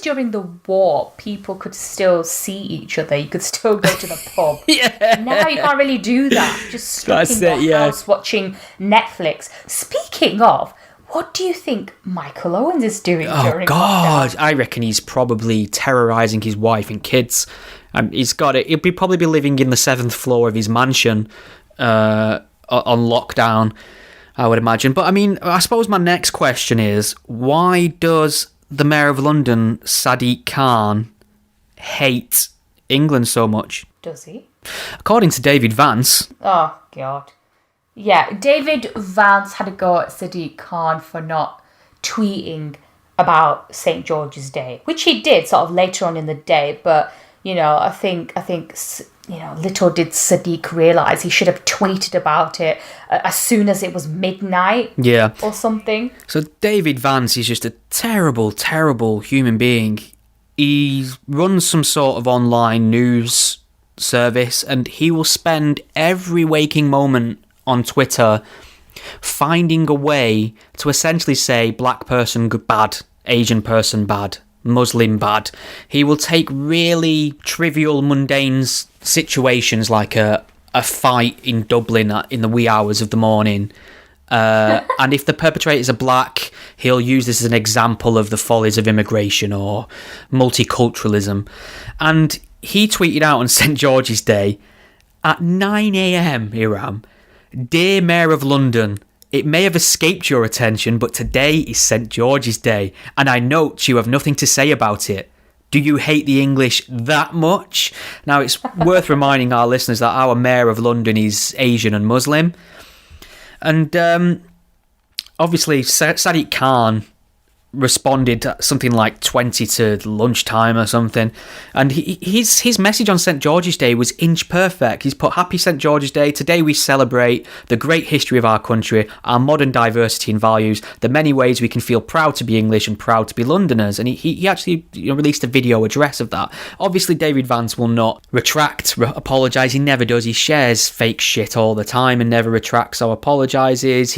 during the war, people could still see each other. You could still go to the pub. Yeah. Now you can't really do that. Just stuck in your house watching Netflix. Speaking of, what do you think Michael Owens is doing during God, lockdown? I reckon he's probably terrorising his wife and kids. He's got it. He'll probably be living in the 7th floor of his mansion on lockdown, I would imagine. But I mean, I suppose my next question is, why does the Mayor of London, Sadiq Khan, hate England so much? Does he? According to David Vance. Oh, God. Yeah, David Vance had a go at Sadiq Khan for not tweeting about St. George's Day, which he did sort of later on in the day. But, I think little did Sadiq realise he should have tweeted about it as soon as it was midnight. Yeah. Or something. So David Vance is just a terrible, terrible human being. He runs some sort of online news service, and he will spend every waking moment on Twitter finding a way to essentially say black person bad, Asian person bad, Muslim bad. He will take really trivial, mundane situations like a fight in Dublin in the wee hours of the morning. And if the perpetrators are black, he'll use this as an example of the follies of immigration or multiculturalism. And he tweeted out on St. George's Day at 9 a.m, Iram, "Dear Mayor of London, it may have escaped your attention, but today is St. George's Day, and I note you have nothing to say about it. Do you hate the English that much?" Now, it's worth reminding our listeners that our Mayor of London is Asian and Muslim. And obviously, Sadiq Khan responded something like 20 to lunchtime or something. And his message on St. George's Day was inch perfect. He's put, "Happy St. George's Day. Today we celebrate the great history of our country, our modern diversity and values, the many ways we can feel proud to be English and proud to be Londoners." And he actually released a video address of that. Obviously, David Vance will not apologise. He never does. He shares fake shit all the time and never retracts or apologises.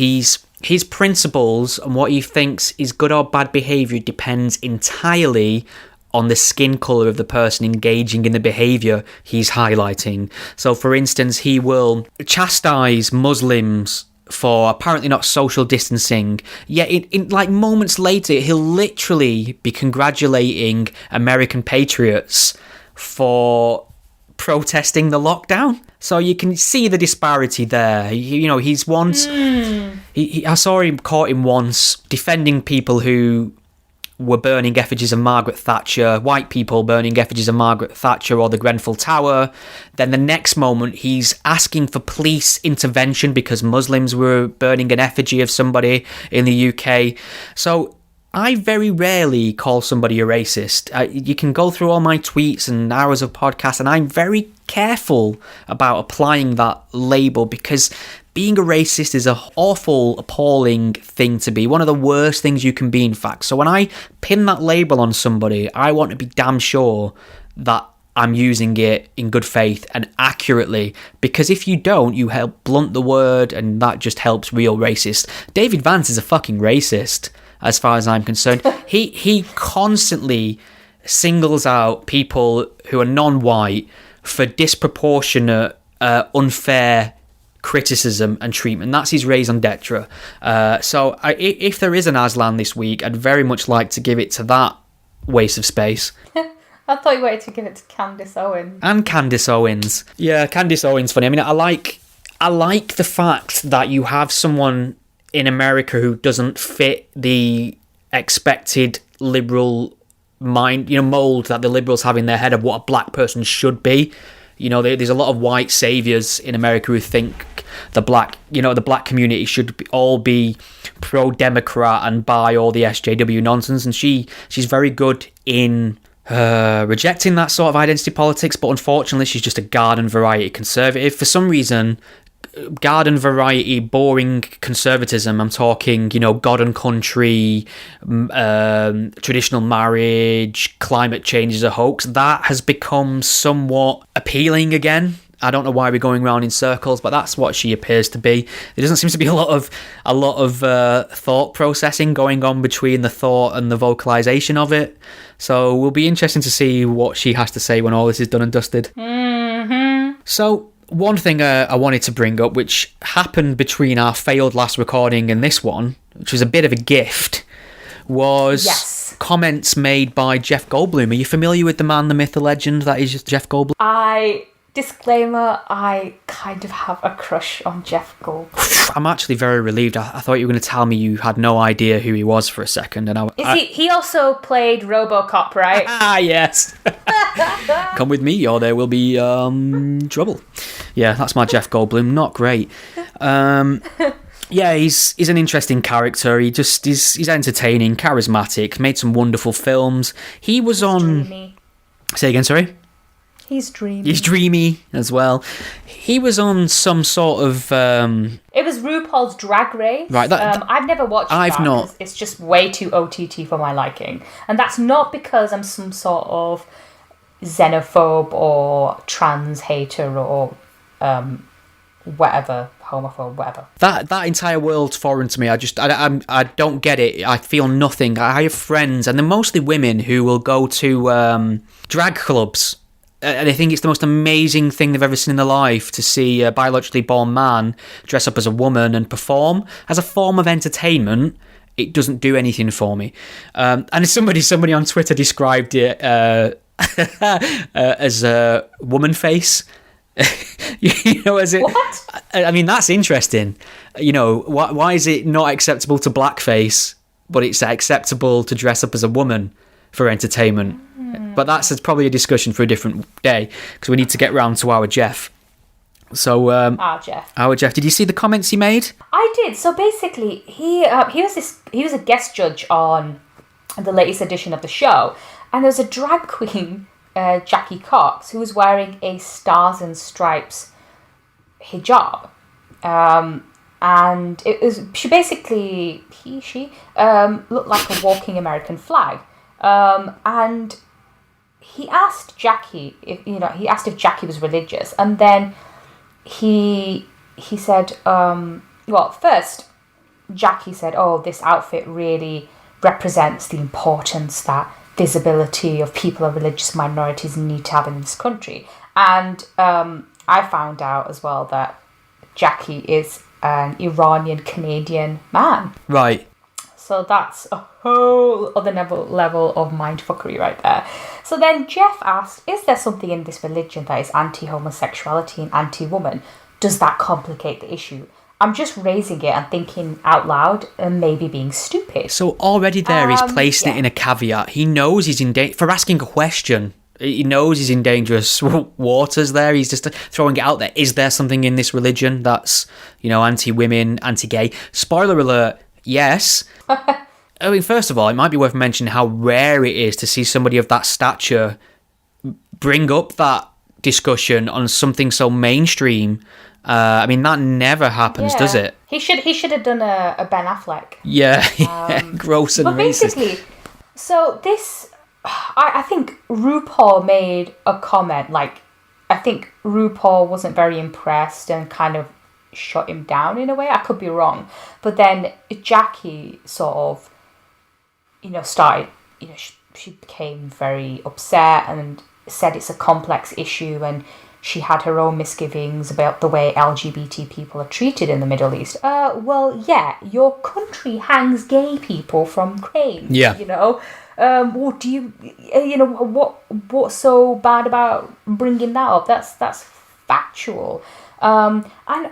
His principles and what he thinks is good or bad behaviour depends entirely on the skin colour of the person engaging in the behaviour he's highlighting. So, for instance, he will chastise Muslims for apparently not social distancing, yet in like moments later he'll literally be congratulating American patriots for protesting the lockdown. So you can see the disparity there. He's once I saw him caught him once defending people who were burning effigies of Margaret Thatcher, white people burning effigies of Margaret Thatcher or the Grenfell Tower. Then the next moment, he's asking for police intervention because Muslims were burning an effigy of somebody in the UK. So I very rarely call somebody a racist. You can go through all my tweets and hours of podcasts, and I'm very careful about applying that label because being a racist is an awful, appalling thing to be. One of the worst things you can be, in fact. So when I pin that label on somebody, I want to be damn sure that I'm using it in good faith and accurately, because if you don't, you help blunt the word, and that just helps real racists. David Vance is a fucking racist, as far as I'm concerned. He constantly singles out people who are non-white for disproportionate, unfair criticism and treatment. That's his raison d'etre. So if there is an Aslan this week, I'd very much like to give it to that waste of space. I thought you wanted to give it to Candace Owens. And Candace Owens. Yeah, Candace Owens funny. I mean, I like the fact that you have someone in America who doesn't fit the expected liberal mind, mold that the liberals have in their head of what a black person should be. There's a lot of white saviors in America who think the black community should all be pro-Democrat and buy all the SJW nonsense, and she's very good in rejecting that sort of identity politics, but unfortunately she's just a garden variety conservative. For some reason, garden variety boring conservatism, I'm talking God and country, traditional marriage, climate change is a hoax, that has become somewhat appealing again. I don't know why we're going around in circles, but that's what she appears to be. There doesn't seem to be a lot of thought processing going on between the thought and the vocalization of it. So we'll be interesting to see what she has to say when all this is done and dusted. Mm-hmm. So one thing I wanted to bring up, which happened between our failed last recording and this one, which was a bit of a gift, was comments made by Jeff Goldblum. Are you familiar with the man, the myth, the legend that is Jeff Goldblum? Disclaimer, I kind of have a crush on Jeff Goldblum. I'm actually very relieved. I thought you were going to tell me you had no idea who he was for a second. And he also played RoboCop, right? Ah, yes. Come with me or there will be trouble. Yeah, that's my Jeff Goldblum. Not great. Yeah, he's an interesting character. He's entertaining, charismatic, made some wonderful films. He was on... Dreamy. Say again, sorry? He's dreamy. He's dreamy as well. He was on some sort of... It was RuPaul's Drag Race. Right. I've never watched that. I've not. It's just way too OTT for my liking. And that's not because I'm some sort of xenophobe or trans hater or whatever, homophobe, whatever. That entire world's foreign to me. I don't get it. I feel nothing. I have friends, and they're mostly women, who will go to drag clubs. And I think it's the most amazing thing they've ever seen in their life to see a biologically born man dress up as a woman and perform. As a form of entertainment, it doesn't do anything for me. And somebody on Twitter described it as a woman face. As it. What? I mean, that's interesting. Why is it not acceptable to blackface, but it's acceptable to dress up as a woman for entertainment? But that's probably a discussion for a different day, because we need to get round to our Jeff. So, our Jeff. Did you see the comments he made? I did. So basically, he was a guest judge on the latest edition of the show, and there was a drag queen, Jackie Cox, who was wearing a Stars and Stripes hijab, and it was she looked like a walking American flag, and he asked Jackie if Jackie was religious, and then he said, first Jackie said, "Oh, this outfit really represents the importance that visibility of people of religious minorities need to have in this country. And I found out as well that Jackie is an Iranian-Canadian man. Right. So that's a whole other level of mindfuckery right there. So then Jeff asked, is there something in this religion that is anti-homosexuality and anti-woman? Does that complicate the issue? I'm just raising it and thinking out loud and maybe being stupid. So already there he's placing it in a caveat. He knows he's in danger for asking a question. He knows he's in dangerous waters there. He's just throwing it out there. Is there something in this religion that's, anti-women, anti-gay? Spoiler alert, yes. I mean, first of all, it might be worth mentioning how rare it is to see somebody of that stature bring up that discussion on something so mainstream. I mean, that never happens, does it? He should have done a Ben Affleck. Yeah, gross and but racist. Basically, so this, I think RuPaul made a comment, I think RuPaul wasn't very impressed and kind of shut him down in a way. I could be wrong. But then Jackie sort of, started, she became very upset and said it's a complex issue, and she had her own misgivings about the way LGBT people are treated in the Middle East. Well, yeah, your country hangs gay people from cranes. Yeah. What do you, what's so bad about bringing that up? That's factual. And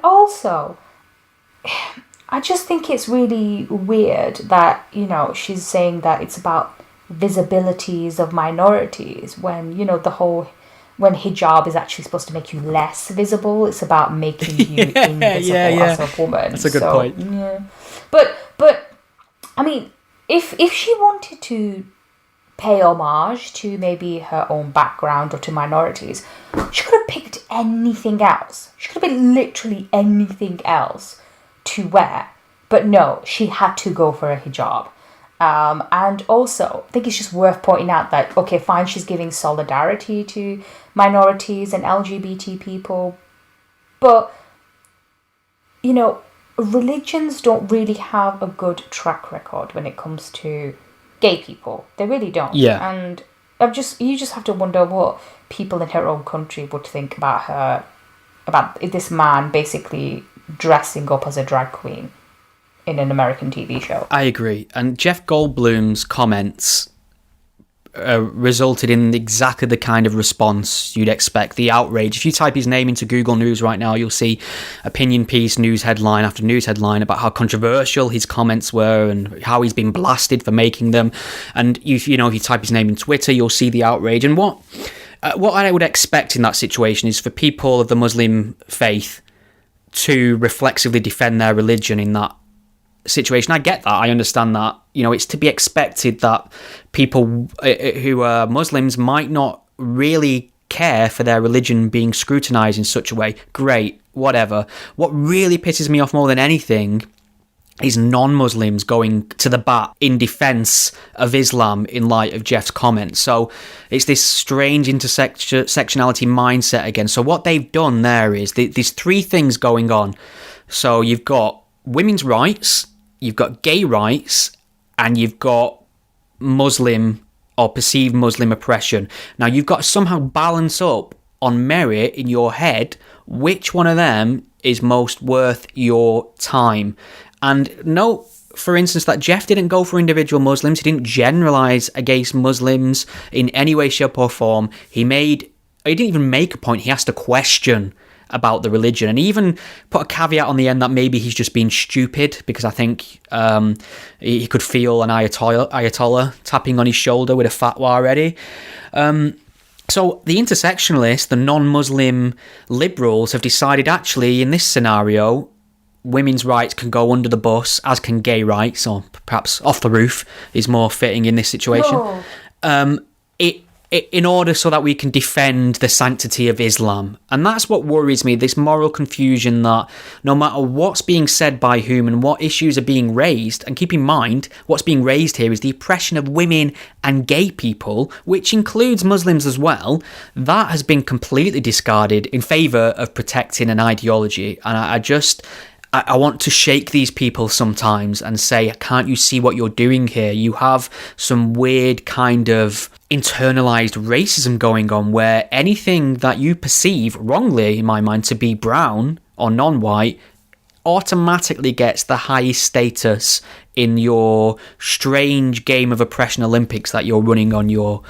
also, I just think it's really weird that, she's saying that it's about visibilities of minorities when, when hijab is actually supposed to make you less visible. It's about making you invisible as a woman. That's a good point. Yeah. But I mean, if she wanted to pay homage to maybe her own background or to minorities, she could have picked anything else. She could have been literally anything else to wear. But no, she had to go for a hijab. And also, I think it's just worth pointing out that, okay, fine, she's giving solidarity to minorities and LGBT people, but, religions don't really have a good track record when it comes to gay people. They really don't. Yeah. And you just have to wonder what people in her own country would think about her, about this man basically dressing up as a drag queen in an American TV show. I agree. And Jeff Goldblum's comments resulted in exactly the kind of response you'd expect. The outrage. If you type his name into Google News right now, you'll see opinion piece, news headline after news headline about how controversial his comments were and how he's been blasted for making them. And if you type his name in Twitter, you'll see the outrage. And what I would expect in that situation is for people of the Muslim faith to reflexively defend their religion in that situation. I get that. I understand that. It's to be expected that people who are Muslims might not really care for their religion being scrutinised in such a way. Great, whatever. What really pisses me off more than anything is non-Muslims going to the bat in defence of Islam in light of Jeff's comments. So it's this strange intersectionality mindset again. So what they've done there is there's three things going on. So you've got women's rights, you've got gay rights, and you've got Muslim or perceived Muslim oppression. Now, you've got to somehow balance up on merit in your head which one of them is most worth your time. And note, for instance, that Jeff didn't go for individual Muslims. He didn't generalise against Muslims in any way, shape or form. He didn't even make a point. He asked a question about the religion, and he even put a caveat on the end that maybe he's just being stupid, because I think he could feel an Ayatollah tapping on his shoulder with a fatwa already. So the intersectionalists, the non-Muslim liberals, have decided actually in this scenario, women's rights can go under the bus, as can gay rights, or perhaps off the roof is more fitting in this situation. In order so that we can defend the sanctity of Islam. And that's what worries me, this moral confusion that no matter what's being said by whom and what issues are being raised, and keep in mind, what's being raised here is the oppression of women and gay people, which includes Muslims as well, that has been completely discarded in favour of protecting an ideology. And I want to shake these people sometimes and say, can't you see what you're doing here? You have some weird kind of internalized racism going on where anything that you perceive wrongly, in my mind, to be brown or non-white automatically gets the highest status in your strange game of oppression Olympics that you're running on your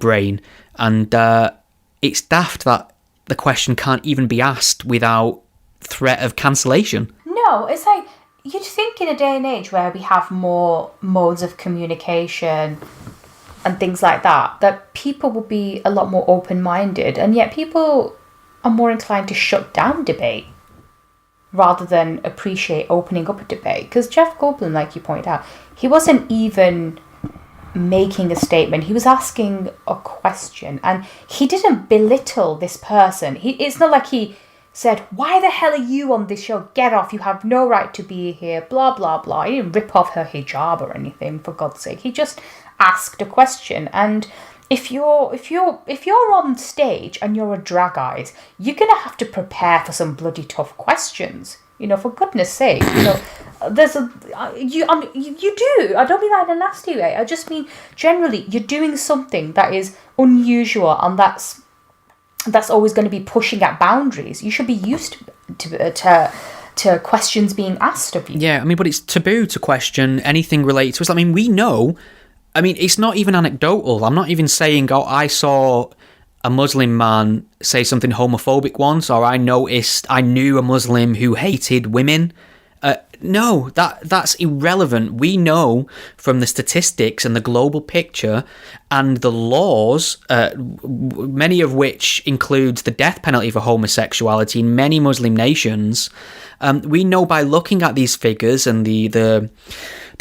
brain. And it's daft that the question can't even be asked without threat of cancellation. No, it's like, you'd think in a day and age where we have more modes of communication and things like that people will be a lot more open-minded, and yet people are more inclined to shut down debate rather than appreciate opening up a debate. Because Jeff Goldblum, like you pointed out, he wasn't even making a statement. He was asking a question, and he didn't belittle this person. It's not like he said, why the hell are you on this show? Get off, you have no right to be here, blah, blah, blah. He didn't rip off her hijab or anything, for God's sake. He just asked a question. And if you're on stage and you're a drag eyes, you're gonna have to prepare for some bloody tough questions. For goodness sake, there's you do. I don't mean that in a nasty way. I just mean generally you're doing something that is unusual, and that's always going to be pushing at boundaries. You should be used to questions being asked of you. Yeah, but it's taboo to question anything related to us. We know. It's not even anecdotal. I'm not even saying, I saw a Muslim man say something homophobic once, or I knew a Muslim who hated women. No, that's irrelevant. We know from the statistics and the global picture and the laws, many of which includes the death penalty for homosexuality in many Muslim nations. We know by looking at these figures and the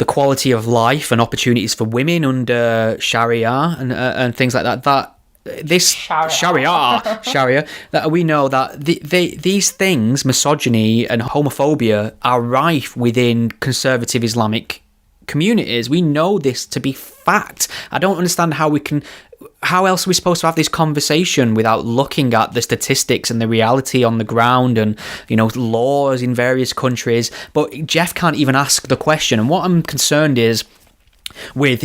quality of life and opportunities for women under Sharia and things like that this Sharia, that we know that these things, misogyny and homophobia, are rife within conservative Islamic communities. We know this to be fact. I don't understand how else are we supposed to have this conversation without looking at the statistics and the reality on the ground and, laws in various countries. But Jeff can't even ask the question. And what I'm concerned with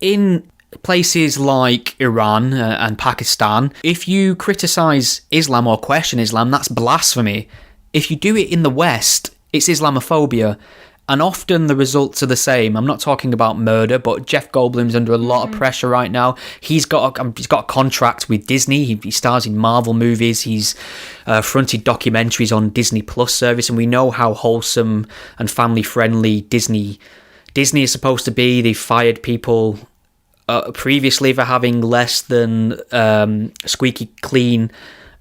in places like Iran and Pakistan, if you criticise Islam or question Islam, that's blasphemy. If you do it in the West, it's Islamophobia. And often the results are the same. I'm not talking about murder, but Jeff Goldblum's under a lot of pressure right now. He's got a contract with Disney. He stars in Marvel movies. He's fronted documentaries on Disney Plus service, and we know how wholesome and family-friendly Disney is supposed to be. They've fired people previously for having less than squeaky clean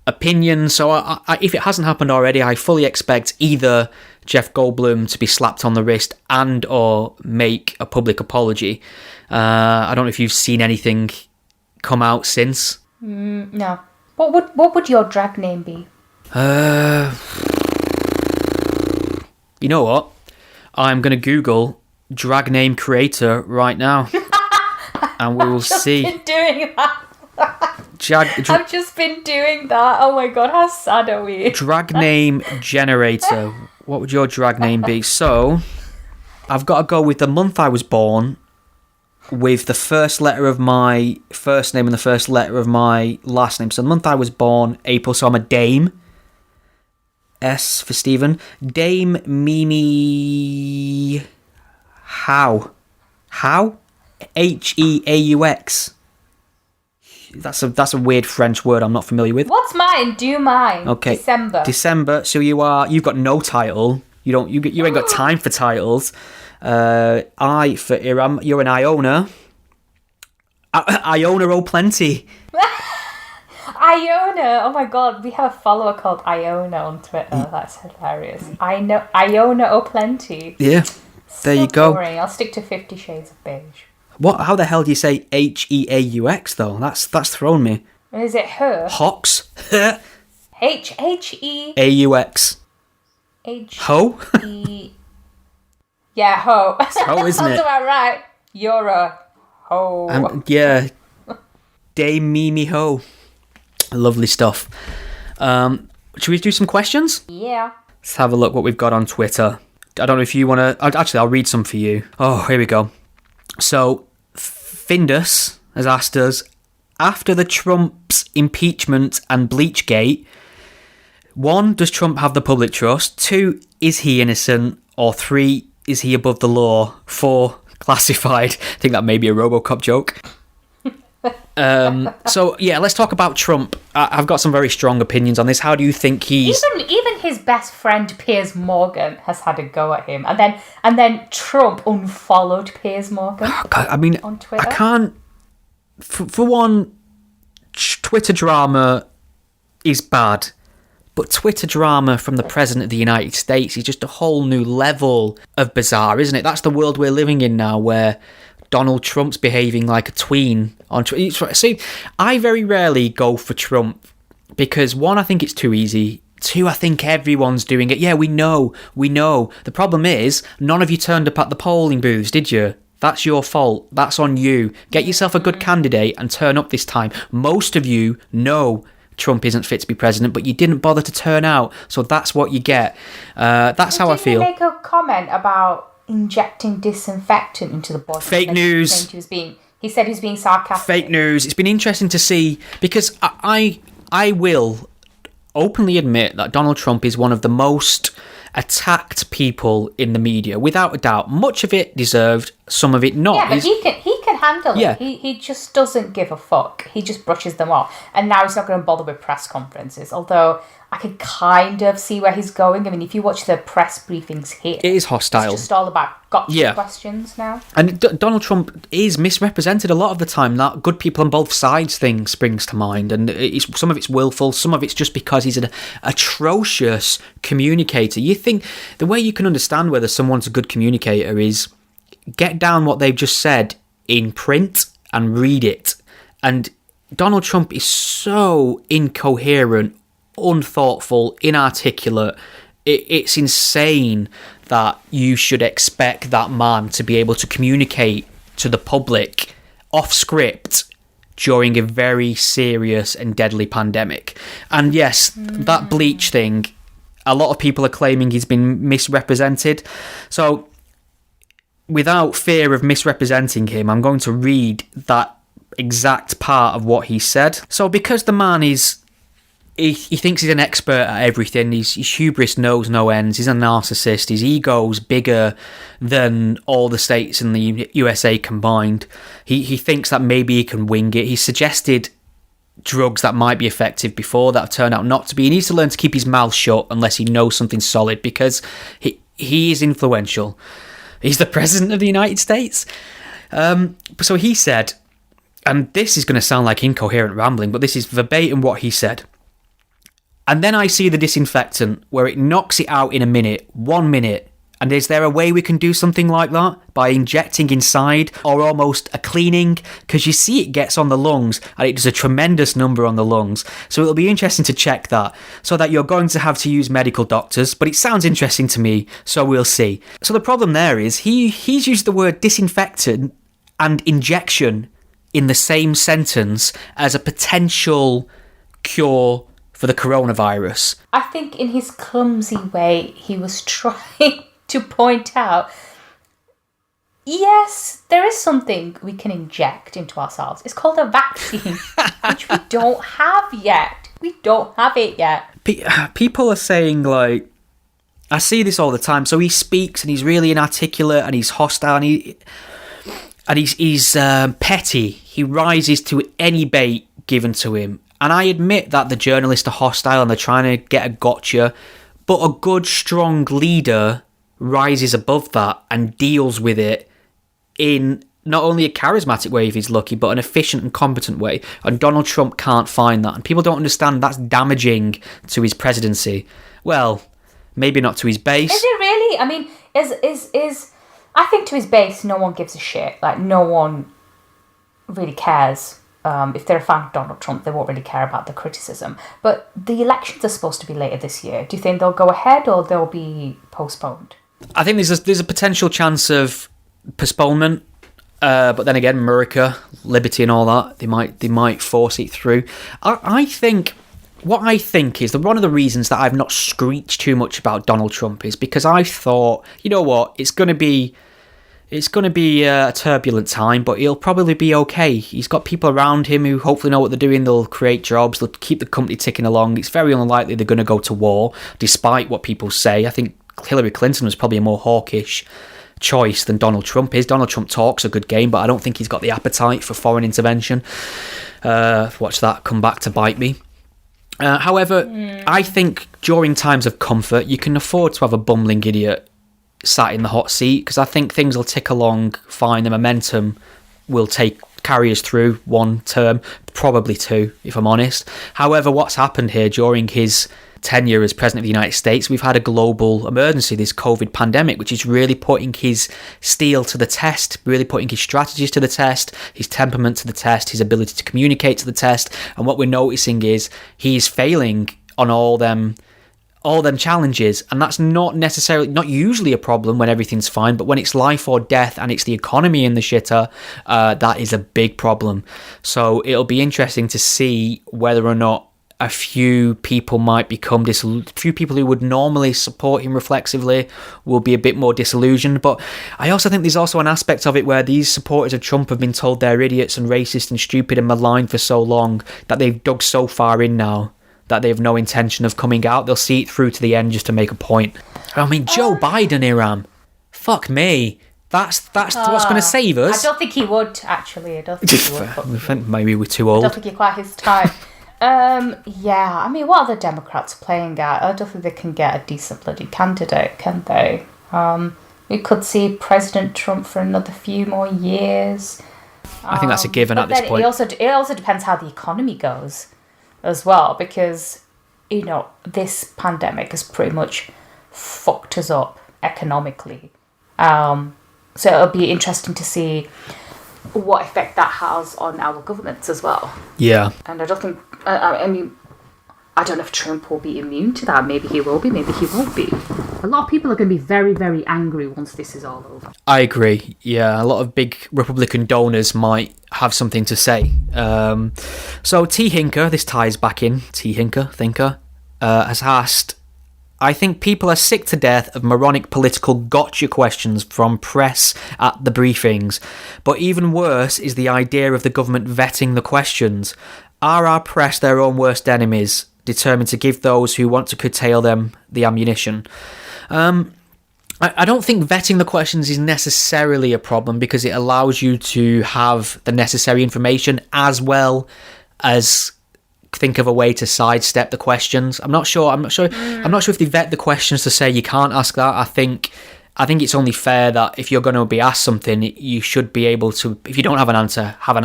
opinions. So if it hasn't happened already, I fully expect either Jeff Goldblum to be slapped on the wrist and or make a public apology. I don't know if you've seen anything come out since. No. What would your drag name be? You know what? I'm going to Google drag name creator right now. And we will see. I've just been doing that. I've just been doing that. Oh my god, how sad are we? Drag name generator. What would your drag name be? So, I've got to go with the month I was born, with the first letter of my first name and the first letter of my last name. So, the month I was born, April, so I'm a Dame. S for Stephen. Dame Mimi How? Heaux. That's a weird French word I'm not familiar with. What's mine? Do mine. Okay. December. So you've got no title. You ain't got time for titles. I for Iram. You're an Iona. Iona O'Plenty. Iona. Oh my god, we have a follower called Iona on Twitter. That's hilarious. I know Iona O'Plenty. Yeah. There you go. Boring. I'll stick to 50 Shades of Beige. What? How the hell do you say Heaux though? That's thrown me. Is it her? Hox. H-H-E... A-U-X. Ho? Yeah, ho. Ho, isn't Sounds it? about right. You're a ho. Yeah. Dame Mimi Ho. Lovely stuff. Should we do some questions? Yeah. Let's have a look what we've got on Twitter. I don't know if you want to... Actually, I'll read some for you. Oh, here we go. So, Findus has asked us, after the Trump's impeachment and Bleachgate, 1, does Trump have the public trust? 2, is he innocent? Or 3, is he above the law? 4, classified. I think that may be a RoboCop joke. So, yeah, let's talk about Trump. I've got some very strong opinions on this. How do you think he's... Even his best friend, Piers Morgan, has had a go at him. And then Trump unfollowed Piers Morgan on Twitter. I can't... For one, Twitter drama is bad. But Twitter drama from the President of the United States is just a whole new level of bizarre, isn't it? That's the world we're living in now, where Donald Trump's behaving like a tween on Twitter. See, I very rarely go for Trump because, 1, I think it's too easy. 2, I think everyone's doing it. Yeah, we know. The problem is, none of you turned up at the polling booths, did you? That's your fault. That's on you. Get yourself a good candidate and turn up this time. Most of you know Trump isn't fit to be president, but you didn't bother to turn out, so that's what you get. That's how I feel. Did he make a comment about injecting disinfectant into the body? Fake news. He said he was being sarcastic. Fake news. It's been interesting to see, because I will openly admit that Donald Trump is one of the most attacked people in the media, without a doubt. Much of it deserved, some of it not. Yeah, but he can handle it. He just doesn't give a fuck. He just brushes them off. And now he's not going to bother with press conferences, although I could kind of see where he's going. I mean, if you watch the press briefings here, it is hostile. It's just all about gotcha questions now. And Donald Trump is misrepresented a lot of the time. That good people on both sides thing springs to mind, and some of it's willful, some of it's just because he's an atrocious communicator. You think the way you can understand whether someone's a good communicator is get down what they've just said in print and read it. And Donald Trump is so incoherent, unthoughtful, inarticulate. It's insane that you should expect that man to be able to communicate to the public off script during a very serious and deadly pandemic. And yes, that bleach thing, a lot of people are claiming he's been misrepresented. So without fear of misrepresenting him, I'm going to read that exact part of what he said. So because the man is... He thinks he's an expert at everything. His hubris knows no ends. He's a narcissist. His ego's bigger than all the states in the USA combined. He thinks that maybe he can wing it. He suggested drugs that might be effective before that have turned out not to be. He needs to learn to keep his mouth shut unless he knows something solid, because he is influential. He's the President of the United States. So he said, and this is going to sound like incoherent rambling, but this is verbatim what he said. And then I see the disinfectant where it knocks it out in a minute, 1 minute. And is there a way we can do something like that? By injecting inside, or almost a cleaning? Because you see it gets on the lungs, and it does a tremendous number on the lungs. So it'll be interesting to check that, so that you're going to have to use medical doctors. But it sounds interesting to me, so we'll see. So the problem there is, he's used the word disinfectant and injection in the same sentence as a potential cure for the coronavirus. I think in his clumsy way, he was trying to point out, yes, there is something we can inject into ourselves. It's called a vaccine, which we don't have yet. We don't have it yet. People are saying, like, I see this all the time. So he speaks and he's really inarticulate and he's hostile and he's petty. He rises to any bait given to him. And I admit that the journalists are hostile and they're trying to get a gotcha, but a good, strong leader rises above that and deals with it in not only a charismatic way if he's lucky, but an efficient and competent way. And Donald Trump can't find that. And people don't understand that's damaging to his presidency. Well, maybe not to his base. Is it really? I mean, is I think to his base, no one gives a shit. Like, no one really cares. If they're a fan of Donald Trump, they won't really care about the criticism. But the elections are supposed to be later this year. Do you think they'll go ahead or they'll be postponed? I think there's a potential chance of postponement. But then again, America, liberty and all that, they might force it through. I think what I think is that one of the reasons that I've not screeched too much about Donald Trump is because I thought, you know what, it's going to be a turbulent time, but he'll probably be okay. He's got people around him who hopefully know what they're doing. They'll create jobs. They'll keep the company ticking along. It's very unlikely they're going to go to war, despite what people say. I think Hillary Clinton was probably a more hawkish choice than Donald Trump is. Donald Trump talks a good game, but I don't think he's got the appetite for foreign intervention. Watch that come back to bite me. However, I think during times of comfort, you can afford to have a bumbling idiot sat in the hot seat, because I think things will tick along fine. The momentum will carry us through one term, probably two, if I'm honest. However, what's happened here during his tenure as President of the United States, we've had a global emergency, this COVID pandemic, which is really putting his steel to the test, really putting his strategies to the test, his temperament to the test, his ability to communicate to the test. And what we're noticing is he's failing on all them challenges, and that's not usually a problem when everything's fine, but when it's life or death and it's the economy in the shitter, that is a big problem. So it'll be interesting to see whether or not a few people who would normally support him reflexively will be a bit more disillusioned. But I also think there's also an aspect of it where these supporters of Trump have been told they're idiots and racist and stupid and maligned for so long that they've dug so far in now that they have no intention of coming out. They'll see it through to the end just to make a point. I mean, Joe Biden, Iram. Fuck me. That's what's going to save us. I don't think he would, actually. I don't think he would. We think maybe we're too old. I don't think you're quite his type. Yeah, I mean, what are the Democrats playing at? I don't think they can get a decent bloody candidate, can they? We could see President Trump for another few more years. I think that's a given at this point. It also depends how the economy goes as well, because, you know, this pandemic has pretty much fucked us up economically. So it'll be interesting to see what effect that has on our governments as well. Yeah. And I don't think, I mean, I don't know if Trump will be immune to that. Maybe he will be, maybe he won't be. A lot of people are going to be very, very angry once this is all over. I agree. Yeah, a lot of big Republican donors might have something to say. So T. Hinker, this ties back in, T. Hinker, thinker, has asked, I think people are sick to death of moronic political gotcha questions from press at the briefings. But even worse is the idea of the government vetting the questions. Are our press their own worst enemies, determined to give those who want to curtail them the ammunition? I don't think vetting the questions is necessarily a problem, because it allows you to have the necessary information as well as think of a way to sidestep the questions. I'm not sure if they vet the questions to say you can't ask that. I think it's only fair that if you're going to be asked something, you should be able to, if you don't have an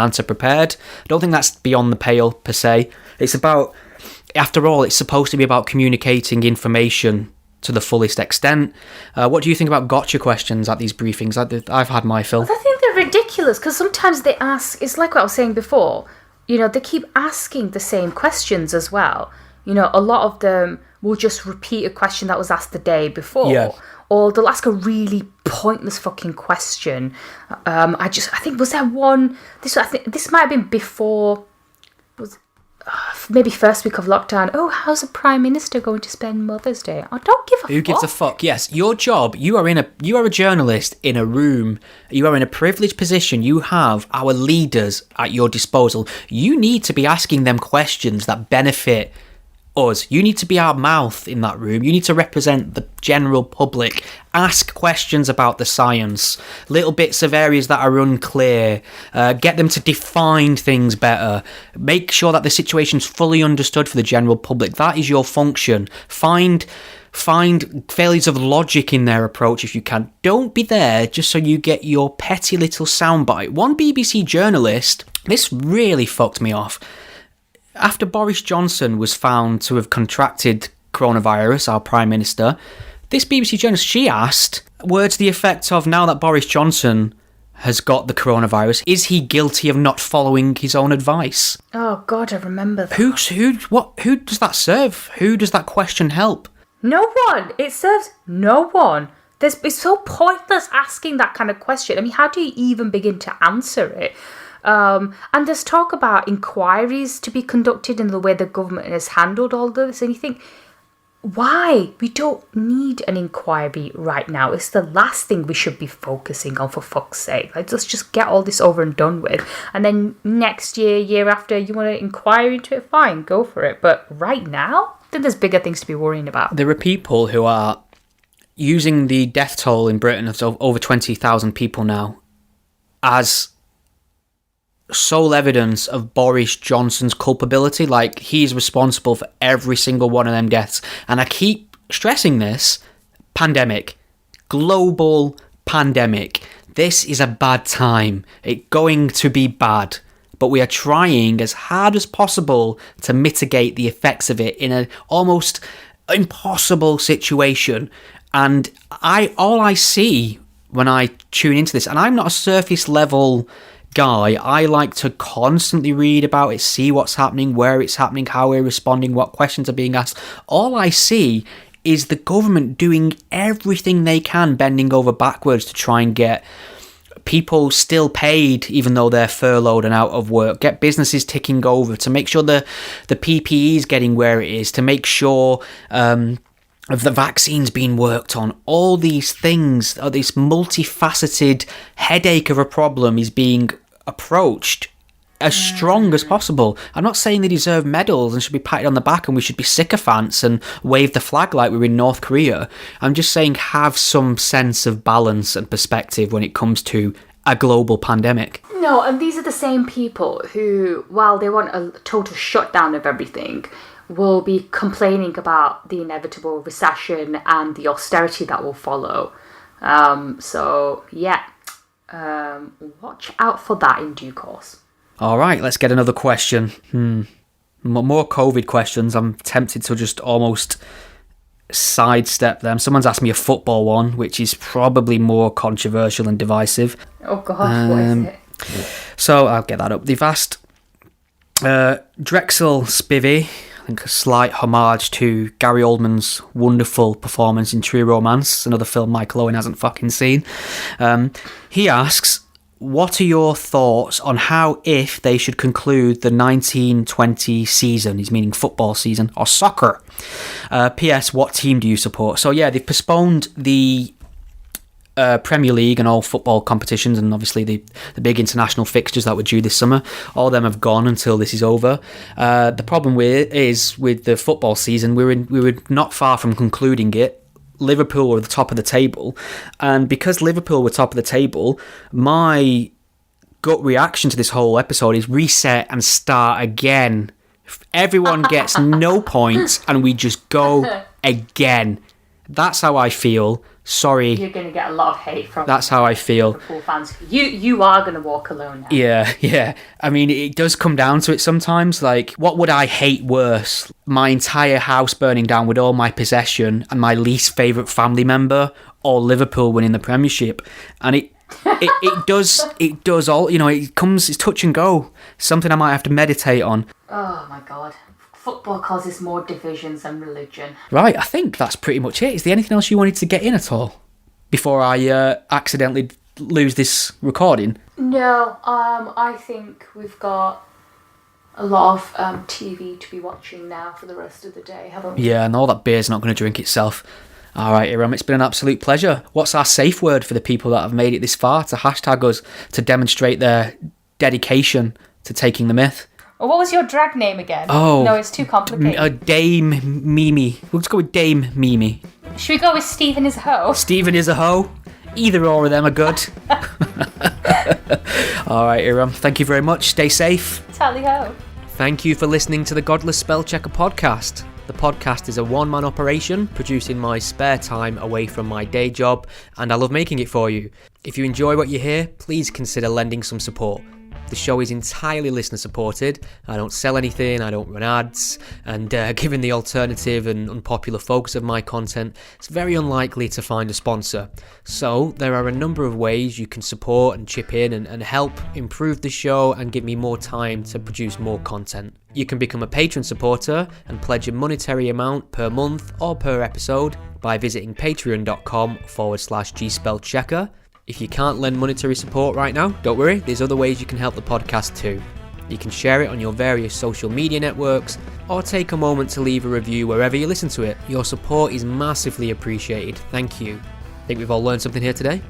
answer prepared. I don't think that's beyond the pale per se. It's about, after all, it's supposed to be about communicating information to the fullest extent. What do you think about gotcha questions at these briefings? I've had my fill. I think they're ridiculous, because sometimes they ask, it's like what I was saying before, you know, they keep asking the same questions as well. You know, a lot of them will just repeat a question that was asked the day before. Yeah. Or they'll ask a really pointless fucking question. I think, was there one, this might have been before, maybe first week of lockdown. Oh, how's the Prime Minister going to spend Mother's Day? I don't give a fuck. Who gives a fuck? Yes, your job, you are a journalist in a room. You are in a privileged position. You have our leaders at your disposal. You need to be asking them questions that benefit us. You need to be our mouth in that room. You need to represent the general public. Ask questions about the science, little bits of areas that are unclear, get them to define things better, make sure that the situation's fully understood for the general public. That is your function. Find failures of logic in their approach if you can. Don't be there just so you get your petty little soundbite. One BBC journalist, this really fucked me off. After Boris Johnson was found to have contracted coronavirus, our Prime Minister, this BBC journalist, she asked, words to the effect of, now that Boris Johnson has got the coronavirus, is he guilty of not following his own advice? Oh, God, I remember that. Who does that serve? Who does that question help? No one. It serves no one. It's so pointless asking that kind of question. I mean, how do you even begin to answer it? And there's talk about inquiries to be conducted in the way the government has handled all this. And you think, why? We don't need an inquiry right now. It's the last thing we should be focusing on, for fuck's sake. Like, let's just get all this over and done with. And then next year, year after, you want to inquire into it, fine, go for it. But right now, I think there's bigger things to be worrying about. There are people who are using the death toll in Britain of over 20,000 people now as sole evidence of Boris Johnson's culpability. Like, he's responsible for every single one of them deaths. And I keep stressing this. Pandemic. Global pandemic. This is a bad time. It's going to be bad. But we are trying as hard as possible to mitigate the effects of it in an almost impossible situation. And all I see when I tune into this, and I'm not a surface level guy, I like to constantly read about it, see what's happening, where it's happening, how we're responding, what questions are being asked. All I see is the government doing everything they can, bending over backwards to try and get people still paid even though they're furloughed and out of work, get businesses ticking over, to make sure the PPE is getting where it is, to make sure of the vaccines being worked on. All these things, this multifaceted headache of a problem is being approached as strong as possible. I'm not saying they deserve medals and should be patted on the back and we should be sycophants and wave the flag like we're in North Korea. I'm just saying have some sense of balance and perspective when it comes to a global pandemic. No, and these are the same people who, while they want a total shutdown of everything, will be complaining about the inevitable recession and the austerity that will follow. Watch out for that in due course. All right, let's get another question. More COVID questions. I'm tempted to just almost sidestep them. Someone's asked me a football one, which is probably more controversial and divisive. Oh God, what is it? So I'll get that up. They've asked Drexel Spivey, I think a slight homage to Gary Oldman's wonderful performance in True Romance, another film Michael Owen hasn't fucking seen. He asks, what are your thoughts on how, if they should conclude the 1920 season, he's meaning football season, or soccer? P.S. What team do you support? So yeah, they've postponed the Premier League and all football competitions, and obviously the big international fixtures that were due this summer. All of them have gone until this is over. The problem with the football season, we were not far from concluding it. Liverpool were at the top of the table, and because Liverpool were top of the table, my gut reaction to this whole episode is reset and start again. Everyone gets no points and we just go again. That's how I feel. Sorry. You're going to get a lot of hate from That's how I feel. Liverpool fans. You are going to walk alone now. Yeah. I mean, it does come down to it sometimes. Like, what would I hate worse? My entire house burning down with all my possession and my least favourite family member, or Liverpool winning the Premiership? And it does all, it's touch and go. Something I might have to meditate on. Oh my God. Football causes more divisions than religion. Right, I think that's pretty much it. Is there anything else you wanted to get in at all before I accidentally lose this recording? No, I think we've got a lot of TV to be watching now for the rest of the day, haven't we? Yeah, and all that beer's not going to drink itself. All right, Iram, it's been an absolute pleasure. What's our safe word for the people that have made it this far to hashtag us to demonstrate their dedication to taking the myth? Well, what was your drag name again? Oh. No, it's too complicated. Dame Mimi. Let's go with Dame Mimi. Should we go with Stephen is a hoe? Stephen is a hoe. Either or of them are good. All right, Iram, thank you very much. Stay safe. Tally ho. Thank you for listening to the Godless Spellchecker podcast. The podcast is a one-man operation, produced in my spare time away from my day job, and I love making it for you. If you enjoy what you hear, please consider lending some support. The show is entirely listener supported. I don't sell anything, I don't run ads, and given the alternative and unpopular focus of my content, it's very unlikely to find a sponsor. So there are a number of ways you can support and chip in and help improve the show and give me more time to produce more content. You can become a patron supporter and pledge a monetary amount per month or per episode by visiting patreon.com/gspellchecker. If you can't lend monetary support right now, don't worry, there's other ways you can help the podcast too. You can share it on your various social media networks, or take a moment to leave a review wherever you listen to it. Your support is massively appreciated. Thank you. Think we've all learned something here today?